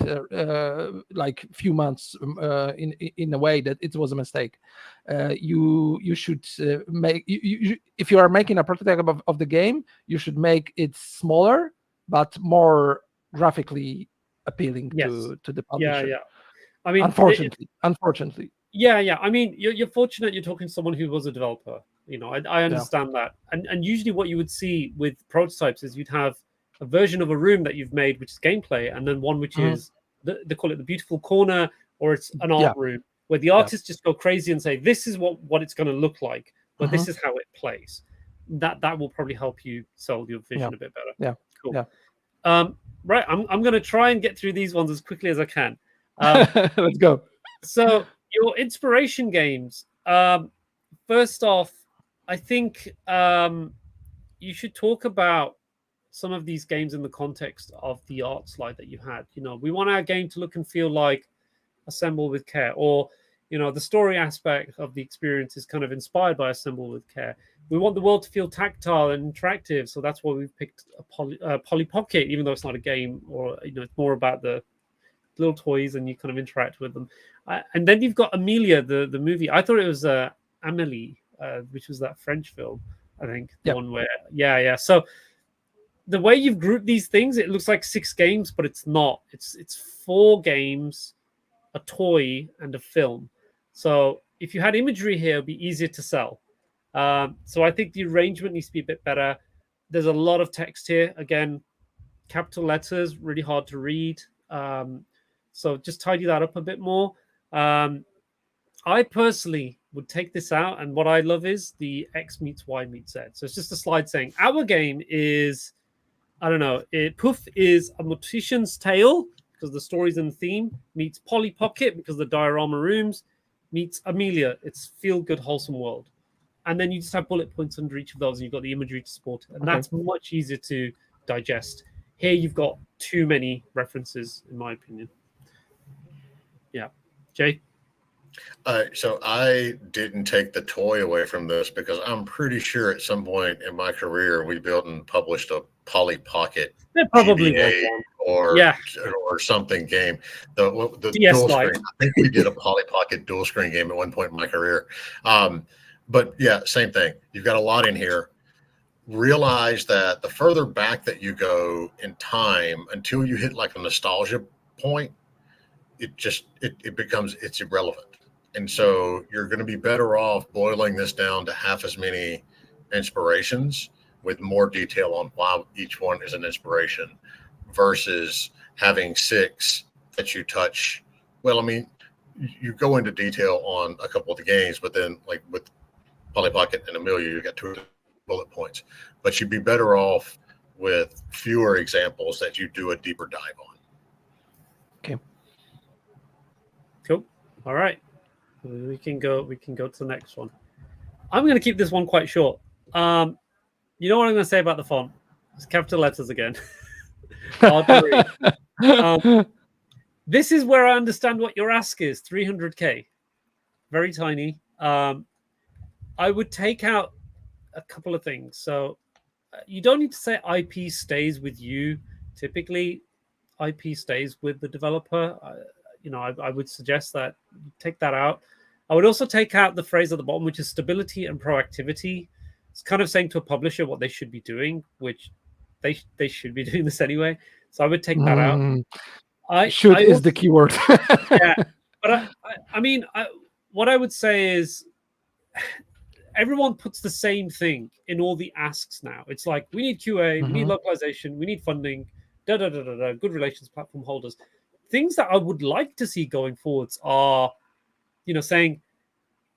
like few months in a way that it was a mistake. You should make, if you are making a prototype of the game, you should make it smaller but more graphically appealing to the publisher. I mean, unfortunately. Yeah. I mean, you're fortunate you're talking to someone who was a developer. You know, I understand that. And usually what you would see with prototypes is you'd have a version of a room that you've made, which is gameplay, and then one which is, they call it the beautiful corner, or it's an art room, where the artists just go crazy and say, this is what it's going to look like, but this is how it plays. That will probably help you sell your vision a bit better. Cool. Right, I'm going to try and get through these ones as quickly as I can. Let's go. So your inspiration games. First off, I think you should talk about some of these games in the context of the art slide that you had. You know, we want our game to look and feel like Assemble with Care, or you know, the story aspect of the experience is kind of inspired by Assemble with Care. We want the world to feel tactile and interactive, so that's why we've picked a Polly Pocket, even though it's not a game, or you know, it's more about the little toys and you kind of interact with them. And then you've got Amelia, the movie. I thought it was Amélie, which was that French film, I think. The one where, So the way you've grouped these things, it looks like 6 games, but it's not. It's 4 games, a toy, and a film. So if you had imagery here, it'd be easier to sell. So I think the arrangement needs to be a bit better. There's a lot of text here. Again, capital letters, really hard to read. So just tidy that up a bit more. I personally would take this out, and what I love is the X meets Y meets Z. So it's just a slide saying our game is, I don't know, Poof is a mortician's tale because the story's and theme, meets Polly Pocket because the diorama rooms, meets Amelia, it's feel good, wholesome world. And then you just have bullet points under each of those, and you've got the imagery to support it. And that's much easier to digest. Here you've got too many references, in my opinion. Yeah. Jay? So I didn't take the toy away from this because I'm pretty sure at some point in my career we built and published a Polly Pocket probably or something game. The dual screen. I think we did a Polly Pocket dual screen game at one point in my career. But yeah, same thing. You've got a lot in here. Realize that the further back that you go in time until you hit like a nostalgia point, it becomes irrelevant. And so you're going to be better off boiling this down to half as many inspirations with more detail on why each one is an inspiration versus having 6 that you touch. Well, I mean, you go into detail on a couple of the games, but then like with Polly Pocket and Amelia, you got 2 bullet points. But you'd be better off with fewer examples that you do a deeper dive on. Okay. Cool. All right. We can go to the next one. I'm going to keep this one quite short. You know what I'm going to say about the font? It's capital letters again. Hard to read. this is where I understand what your ask is. 300K, very tiny. I would take out a couple of things. So you don't need to say IP stays with you. Typically, IP stays with the developer. I would suggest that you take that out. I would also take out the phrase at the bottom, which is stability and proactivity. It's kind of saying to a publisher what they should be doing, which they should be doing this anyway. So I would take that out. Should is the keyword. Yeah, but what I would say is everyone puts the same thing in all the asks now. It's like, we need QA, we need localization, we need funding, good relations, platform holders. Things that I would like to see going forwards are, saying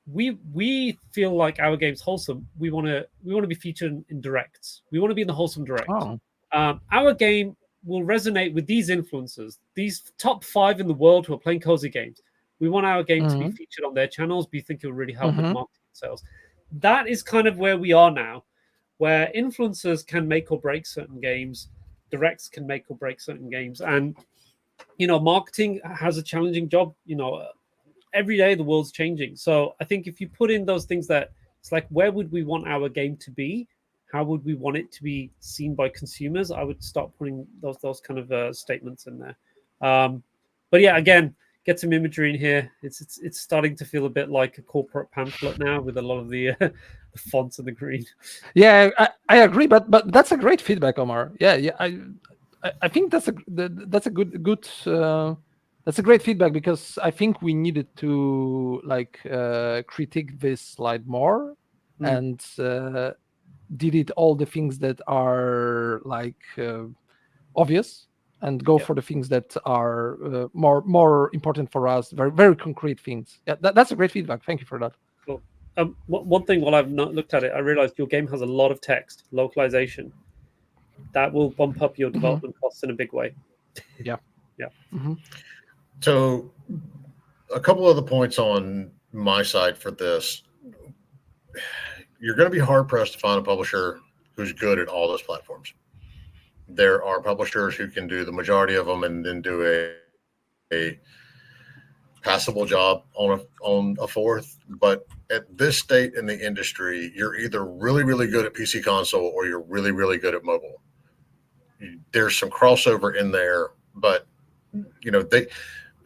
we feel like our game's wholesome. We want to be featured in directs. We want to be in the wholesome direct. Our game will resonate with these influencers, these top 5 in the world who are playing cozy games. We want our game to be featured on their channels. We think it will really help with marketing and sales. That is kind of where we are now, where influencers can make or break certain games, directs can make or break certain games, and marketing has a challenging job. Every day the world's changing. So I think if you put in those things, that it's like, where would we want our game to be? How would we want it to be seen by consumers? I would start putting those kind of statements in there. But yeah, again, get some imagery in here. It's starting to feel a bit like a corporate pamphlet now, with a lot of the fonts and the green. Yeah, I agree, but that's a great feedback, Omar. Yeah. I think that's a good that's a great feedback, because I think we needed to critique this slide more and delete all the things that are obvious, and go for the things that are more important for us, very, very concrete things. Yeah, that's a great feedback. Thank you for that. Cool. One thing, while I've not looked at it, I realized your game has a lot of text localization. That will bump up your development costs in a big way. Yeah. So a couple of the points on my side for this: you're going to be hard pressed to find a publisher who's good at all those platforms. There are publishers who can do the majority of them and then do a passable job on a fourth. But at this state in the industry, you're either really, really good at PC console, or you're really, really good at mobile. There's some crossover in there, but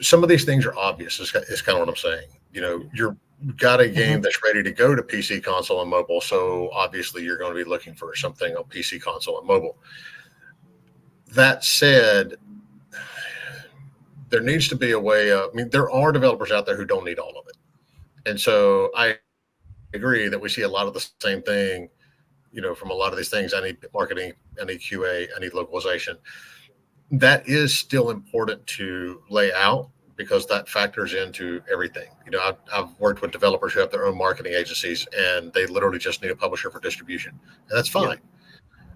some of these things are obvious. Is kind of what I'm saying. You've got a game that's ready to go to PC console and mobile, so obviously you're going to be looking for something on PC console and mobile. That said, there needs to be a way of, there are developers out there who don't need all of it. And so I agree that we see a lot of the same thing, from a lot of these things. I need marketing, I need QA, I need localization. That is still important to lay out, because that factors into everything. I've worked with developers who have their own marketing agencies, and they literally just need a publisher for distribution, and that's fine. Yeah.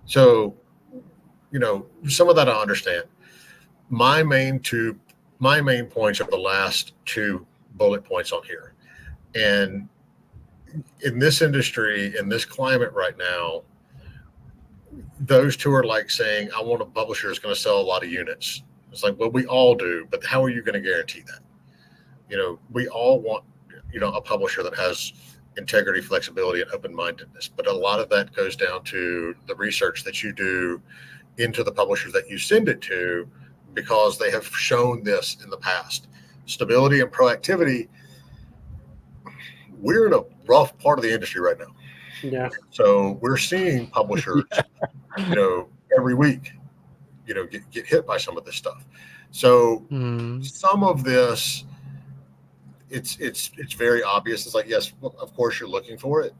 So, some of that I understand. My main points are the last 2 bullet points on here. And in this industry, in this climate right now, those 2 are like saying, I want a publisher that's going to sell a lot of units. It's like, well, we all do, but how are you going to guarantee that? We all want, a publisher that has integrity, flexibility, and open-mindedness. But a lot of that goes down to the research that you do into the publishers that you send it to, because they have shown this in the past. Stability and proactivity. We're in a rough part of the industry right now. Yeah. So we're seeing publishers, every week, get hit by some of this stuff. So some of this, it's very obvious. It's like, yes, of course you're looking for it,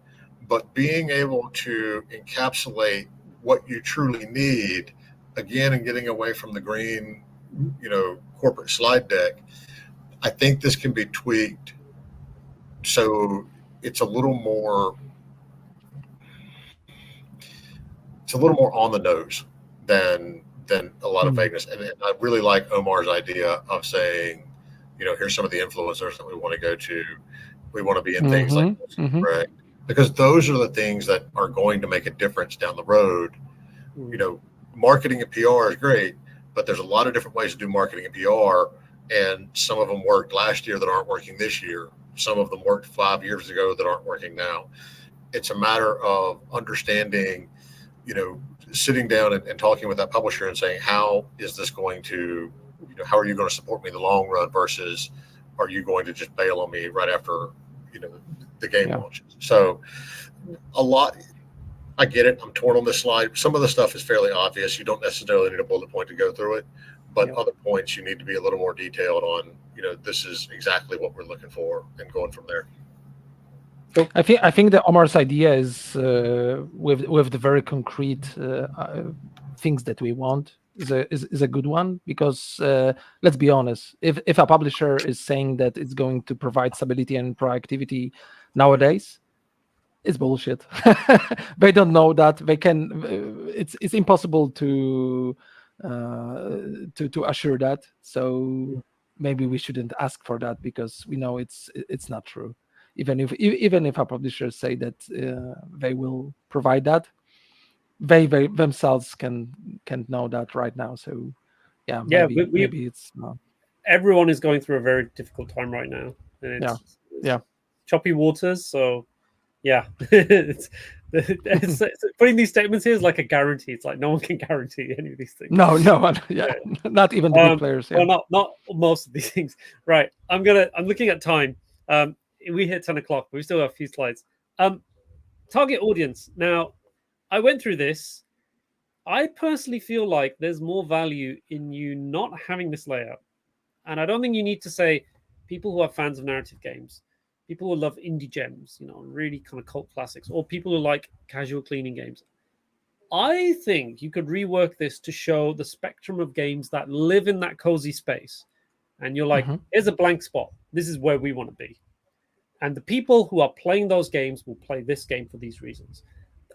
but being able to encapsulate what you truly need, again, and getting away from the green, corporate slide deck, I think this can be tweaked so it's a little more on the nose than a lot of vagueness. And I really like Omar's idea of saying, here's some of the influencers that we want to go to. We want to be in things like this, right? Because those are the things that are going to make a difference down the road. Marketing and PR is great, but there's a lot of different ways to do marketing and PR. and some of them worked last year that aren't working this year. Some of them worked 5 years ago that aren't working now. It's a matter of understanding, sitting down and talking with that publisher and saying, how is this going to, how are you going to support me in the long run versus are you going to just bail on me right after, the game launches? So a lot, I get it. I'm torn on this slide. Some of the stuff is fairly obvious. You don't necessarily need a bullet point to go through it, but other points you need to be a little more detailed on, this is exactly what we're looking for and going from there. I think that Omar's idea is with the very concrete things that we want is a good one, because let's be honest, if a publisher is saying that it's going to provide stability and proactivity nowadays, it's bullshit. They don't know that. They can. It's impossible to assure that. So maybe we shouldn't ask for that, because we know it's not true. Even if our publishers say that they will provide that, they themselves can know that right now. So maybe it's not. Everyone is going through a very difficult time right now, and it's choppy waters. So it's putting these statements here is like a guarantee. It's like no one can guarantee any of these things. No one. Not even the big players. Well, not most of these things. Right. I'm looking at time. We hit 10 o'clock, but we still have a few slides. Target audience. Now, I went through this. I personally feel like there's more value in you not having this layout. And I don't think you need to say people who are fans of narrative games, people who love indie gems, really kind of cult classics, or people who like casual cleaning games. I think you could rework this to show the spectrum of games that live in that cozy space. And you're like, here's a blank spot. This is where we want to be. And the people who are playing those games will play this game for these reasons.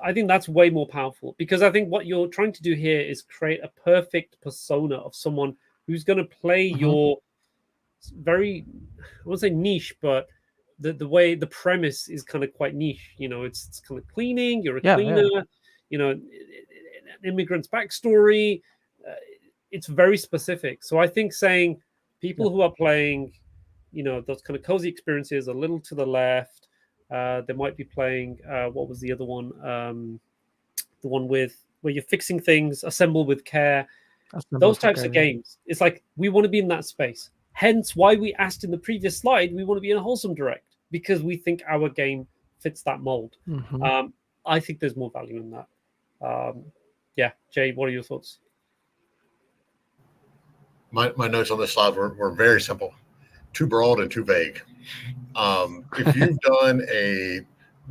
I think that's way more powerful, because I think what you're trying to do here is create a perfect persona of someone who's going to play your very, I won't say niche, but the way the premise is kind of quite niche. It's kind of cleaning. You're a cleaner. An immigrant's backstory. It's very specific. So I think saying people who are playing, those kind of cozy experiences a little to the left. They might be playing, what was the other one? The one where you're fixing things, assemble with care. Those types of games. It's like we want to be in that space. Hence why we asked in the previous slide, we want to be in a wholesome direct, because we think our game fits that mold. I think there's more value in that. Jay, what are your thoughts? My notes on this slide were very simple. Too broad and too vague. If you've done a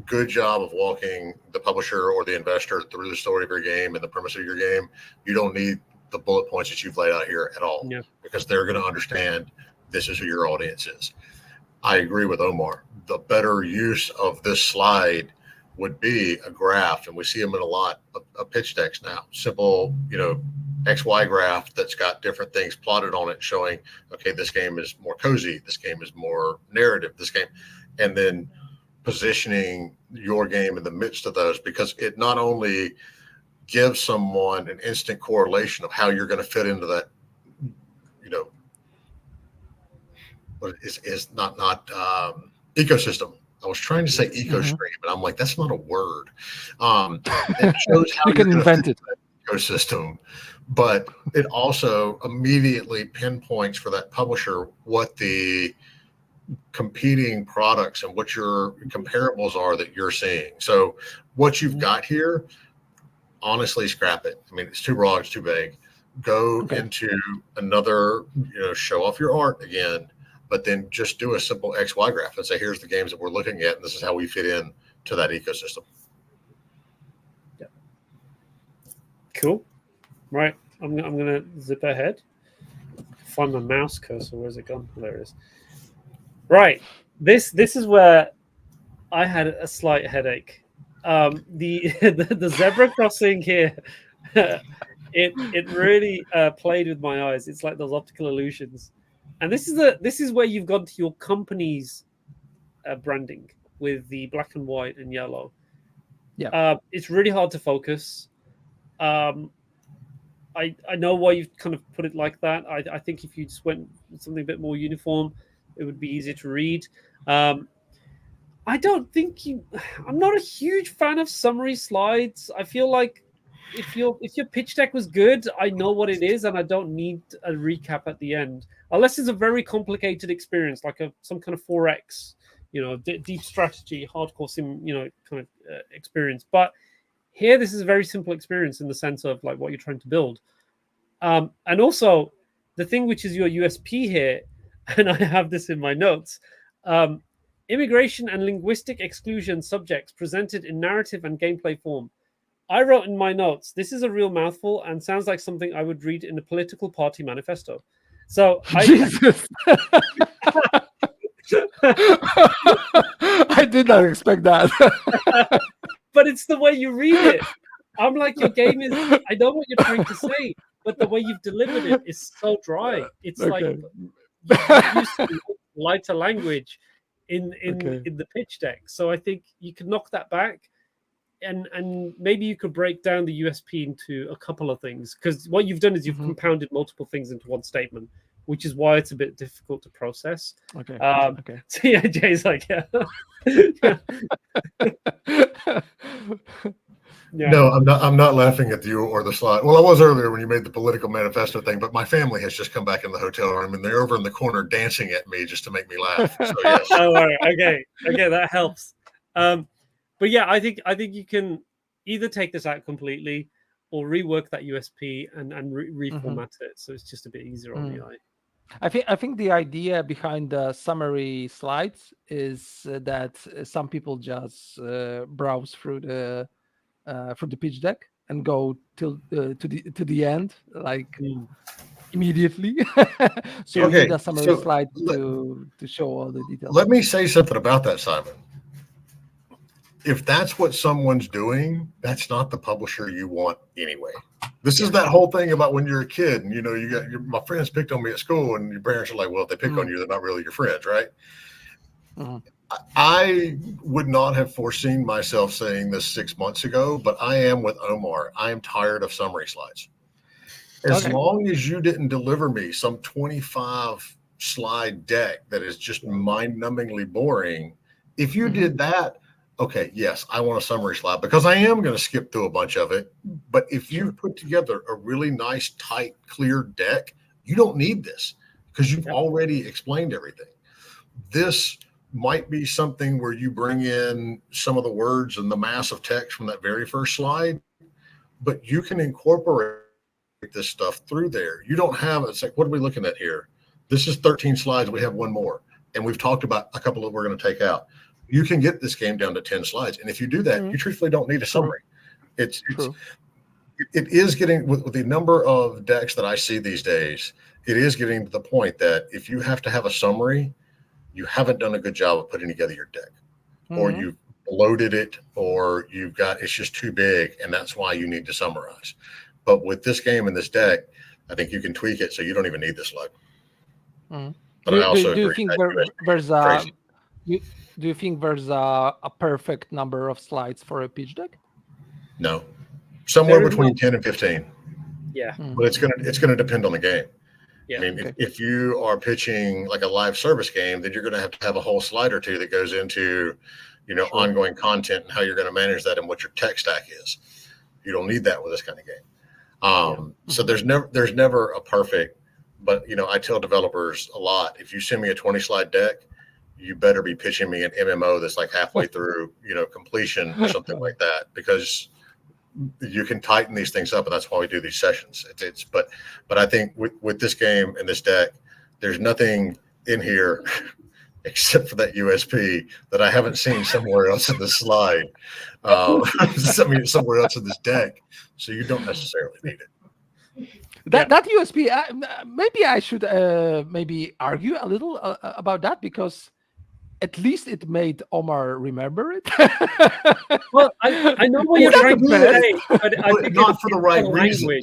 good job of walking the publisher or the investor through the story of your game and the premise of your game, you don't need the bullet points that you've laid out here at all, because they're going to understand this is who your audience is. I agree with Omar. The better use of this slide would be a graph, and we see them in a lot of pitch decks now. Simple, XY graph that's got different things plotted on it showing, okay, this game is more cozy, this game is more narrative, this game, and then positioning your game in the midst of those, because it not only gives someone an instant correlation of how you're going to fit into that, what is not ecosystem. I was trying to say eco-stream, but I'm like, that's not a word. It shows how you can invent it. Ecosystem, but it also immediately pinpoints for that publisher what the competing products and what your comparables are that you're seeing. So what you've got here, honestly, scrap it. I mean, it's too broad, it's too vague. Go into another, show off your art again, but then just do a simple XY graph and say, here's the games that we're looking at, and this is how we fit in to that ecosystem. Cool. Right. I'm gonna zip ahead. Find my mouse cursor. Where's it gone? There it is. Right. This is where I had a slight headache. The zebra crossing here, it really played with my eyes. It's like those optical illusions. And this is where you've gone to your company's branding with the black and white and yellow. Yeah. It's really hard to focus. I know why you've kind of put it like that. I think if you just went with something a bit more uniform, it would be easier to read. I don't think you. I'm not a huge fan of summary slides. I feel like if your pitch deck was good, I know what it is, and I don't need a recap at the end, unless it's a very complicated experience, like some kind of 4X, deep strategy, hardcore sim, kind of experience. But here, this is a very simple experience in the sense of like what you're trying to build, and also the thing which is your USP here, and I have this in my notes. Immigration and linguistic exclusion subjects presented in narrative and gameplay form. I wrote in my notes, this is a real mouthful and sounds like something I would read in a political party manifesto. So Jesus. I did not expect that. But it's the way you read it. I'm like, your game is, I know what you're trying to say, but the way you've delivered it is so dry. It's like you use lighter language in the pitch deck. So I think you could knock that back, and maybe you could break down the USP into a couple of things, because what you've done is you've compounded multiple things into one statement, which is why it's a bit difficult to process. Okay. So yeah, Jay's like, yeah. Yeah. No, I'm not laughing at you or the slide. Well, I was earlier when you made the political manifesto thing, but my family has just come back in the hotel room and they're over in the corner dancing at me just to make me laugh. So yes. Oh, all right. Okay, that helps. But yeah, I think you can either take this out completely or rework that USP and reformat it, so it's just a bit easier on the eye. I think the idea behind the summary slides is that some people just browse through the pitch deck and go to the end, like immediately. So Okay, the summary slide to show all the details. Let me say something about that, Simon. If that's what someone's doing, that's not the publisher you want anyway. This is that whole thing about when you're a kid and you got my friends picked on me at school, and your parents are like, well, if they pick on you, they're not really your friends, right? I would not have foreseen myself saying this 6 months ago, but I am with Omar. I am tired of summary slides. As long as you didn't deliver me some 25 slide deck that is just mind-numbingly boring, if you did that, okay, yes, I want a summary slide because I am going to skip through a bunch of it. But if you put together a really nice, tight, clear deck, you don't need this because you've already explained everything. This might be something where you bring in some of the words and the mass of text from that very first slide, but you can incorporate this stuff through there. You don't have, it's like, what are we looking at here? This is 13 slides. We have one more. And we've talked about a couple that we're going to take out. You can get this game down to 10 slides. And if you do that, you truthfully don't need a summary. It is getting, with the number of decks that I see these days, it is getting to the point that if you have to have a summary, you haven't done a good job of putting together your deck, or you've bloated it, or it's just too big, and that's why you need to summarize. But with this game and this deck, I think you can tweak it so you don't even need this slide. But I also do you think do you think there's a perfect number of slides for a pitch deck? No, somewhere between 10 and 15. Yeah, but it's gonna depend on the game. Yeah. I mean, if you are pitching like a live service game, then you're going to have a whole slide or two that goes into, ongoing content and how you're going to manage that and what your tech stack is. You don't need that with this kind of game. So there's never a perfect, but I tell developers a lot, if you send me a 20 slide deck, you better be pitching me an MMO that's like halfway through, completion or something like that, because you can tighten these things up, and that's why we do these sessions. But I think with this game and this deck, there's nothing in here except for that USP that I haven't seen somewhere else in the slide. Somewhere else in this deck, so you don't necessarily need it. That USP, maybe I should maybe argue a little about that, because at least it made Omar remember it. Well, I know what you're trying to say, but I think not for the right reason.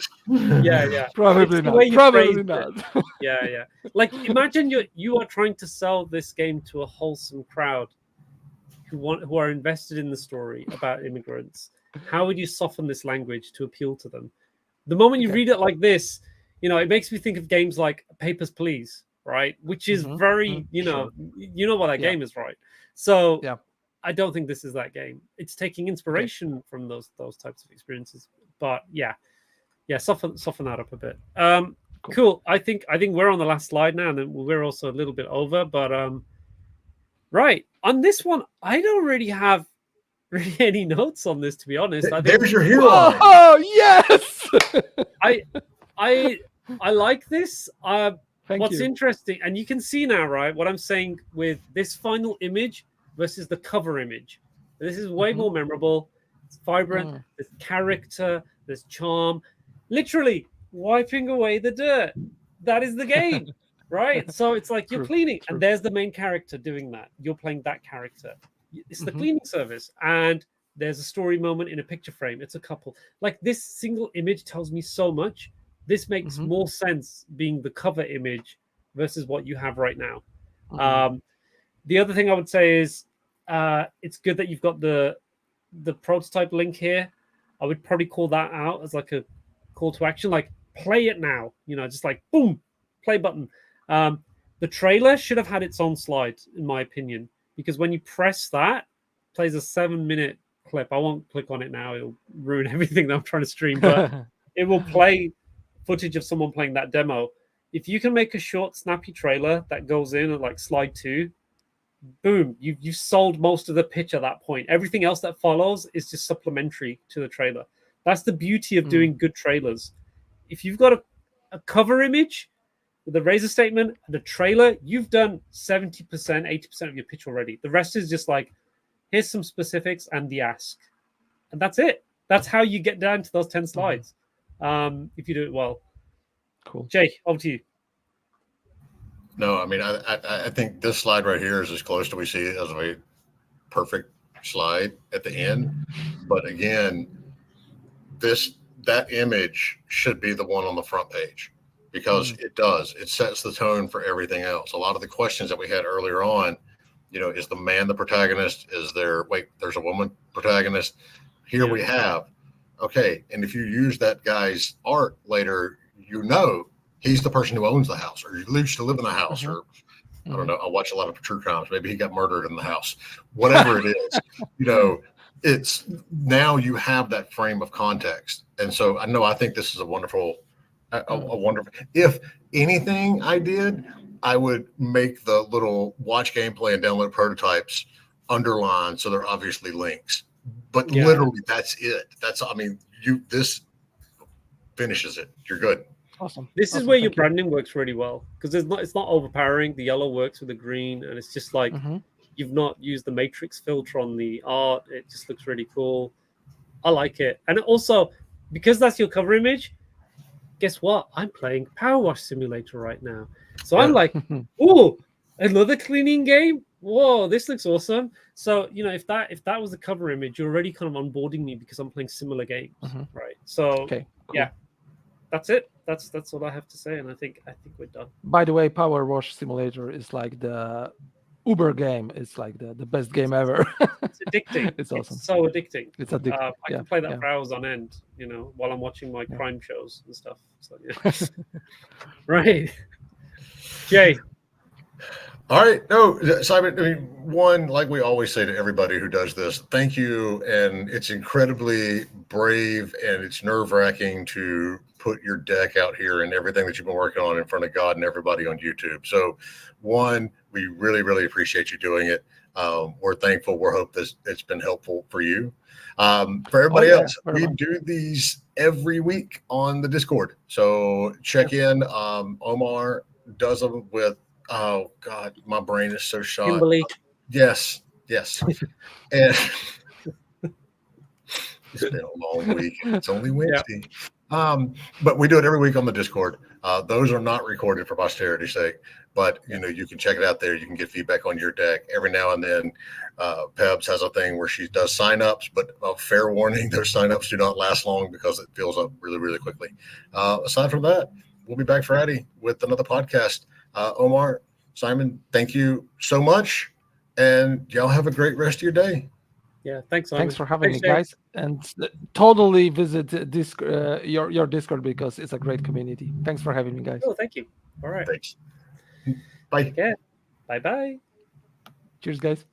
Yeah. Probably not. Yeah. Like, imagine you are trying to sell this game to a wholesome crowd who are invested in the story about immigrants. How would you soften this language to appeal to them? The moment you read it like this, it makes me think of games like Papers, Please, right? Which is very, you know what that game is, right? So I don't think this is that game. It's taking inspiration from those types of experiences. But yeah, soften that up a bit. Cool. I think we're on the last slide now, and then we're also a little bit over. But right on this one, I don't really have any notes on this, to be honest. I think there's your hero. Oh yes. I like this. Thank you. Interesting, and you can see now, right, what I'm saying with this final image versus the cover image. This is way more memorable. It's vibrant. There's character. There's charm. Literally wiping away the dirt. That is the game, right? So it's like you're cleaning, and there's the main character doing that. You're playing that character. It's the cleaning service, and there's a story moment in a picture frame. It's a couple. Like, this single image tells me so much. This makes more sense being the cover image versus what you have right now. The other thing I would say is it's good that you've got the prototype link here. I would probably call that out as like a call to action, like play it now. Just like boom, play button. The trailer should have had its own slide, in my opinion, because when you press that, it plays a 7-minute clip. I won't click on it now; it'll ruin everything that I'm trying to stream. But it will play footage of someone playing that demo. If you can make a short, snappy trailer that goes in at like slide 2, boom, you've sold most of the pitch at that point. Everything else that follows is just supplementary to the trailer. That's the beauty of doing good trailers. If you've got a cover image with a razor statement and a trailer, you've done 70%, 80% of your pitch already. The rest is just like, here's some specifics and the ask. And that's it. That's how you get down to those 10 slides. If you do it well. Cool. Jay, over to you. No, I mean, I think this slide right here is as close to we see it as a perfect slide at the end. But again, that image should be the one on the front page, because it sets the tone for everything else. A lot of the questions that we had earlier on, is the man the protagonist? There's a woman protagonist. Here we have, okay, and if you use that guy's art later, he's the person who owns the house, or used to live in the house, or I don't know. I watch a lot of true crimes. Maybe he got murdered in the house. Whatever it is, it's now you have that frame of context. And so I think this is a wonderful. If anything I did, I would make the little watch gameplay and download prototypes underlined, so they're obviously links. But literally, that's it. This finishes it. You're good. Awesome. This is where your branding works really well, because it's not overpowering. The yellow works with the green, and it's just like you've not used the matrix filter on the art. It just looks really cool. I like it. And also, because that's your cover image, guess what? I'm playing Power Wash Simulator right now. So I'm like, oh, another cleaning game? Whoa, this looks awesome. So, if that was the cover image, you're already kind of onboarding me because I'm playing similar games, right? So, cool. Yeah, that's it. That's all I have to say, and I think we're done. By the way, Power Wash Simulator is like the Uber game. It's like the best game ever. It's addicting. It's awesome. It's so addicting. It's addicting. I can play that for hours on end, while I'm watching my crime shows and stuff. So yeah. Right. Jay. All right. No, Simon, one, like we always say to everybody who does this, thank you. And it's incredibly brave, and it's nerve-wracking to put your deck out here and everything that you've been working on in front of God and everybody on YouTube. So, one, we really, really appreciate you doing it. We're thankful. We hope it's been helpful for you. For everybody else, we do these every week on the Discord. So check in. Omar does them with, oh God, my brain is so shot. Kimberly. Yes. And it's been a long week. It's only Wednesday. But we do it every week on the Discord. Those are not recorded for posterity's sake, but you can check it out there. You can get feedback on your deck. Every now and then, Pebs has a thing where she does signups, but fair warning, those signups do not last long because it fills up really, really quickly. Aside from that, we'll be back Friday with another podcast. Omar, Simon, thank you so much, and y'all have a great rest of your day. Yeah, thanks, Simon. Thanks for having me, Jay. guys, and totally visit your Discord because it's a great community. Thanks for having me, guys. Oh, thank you. All right. Thanks. Bye. Take care. Bye-bye. Cheers, guys.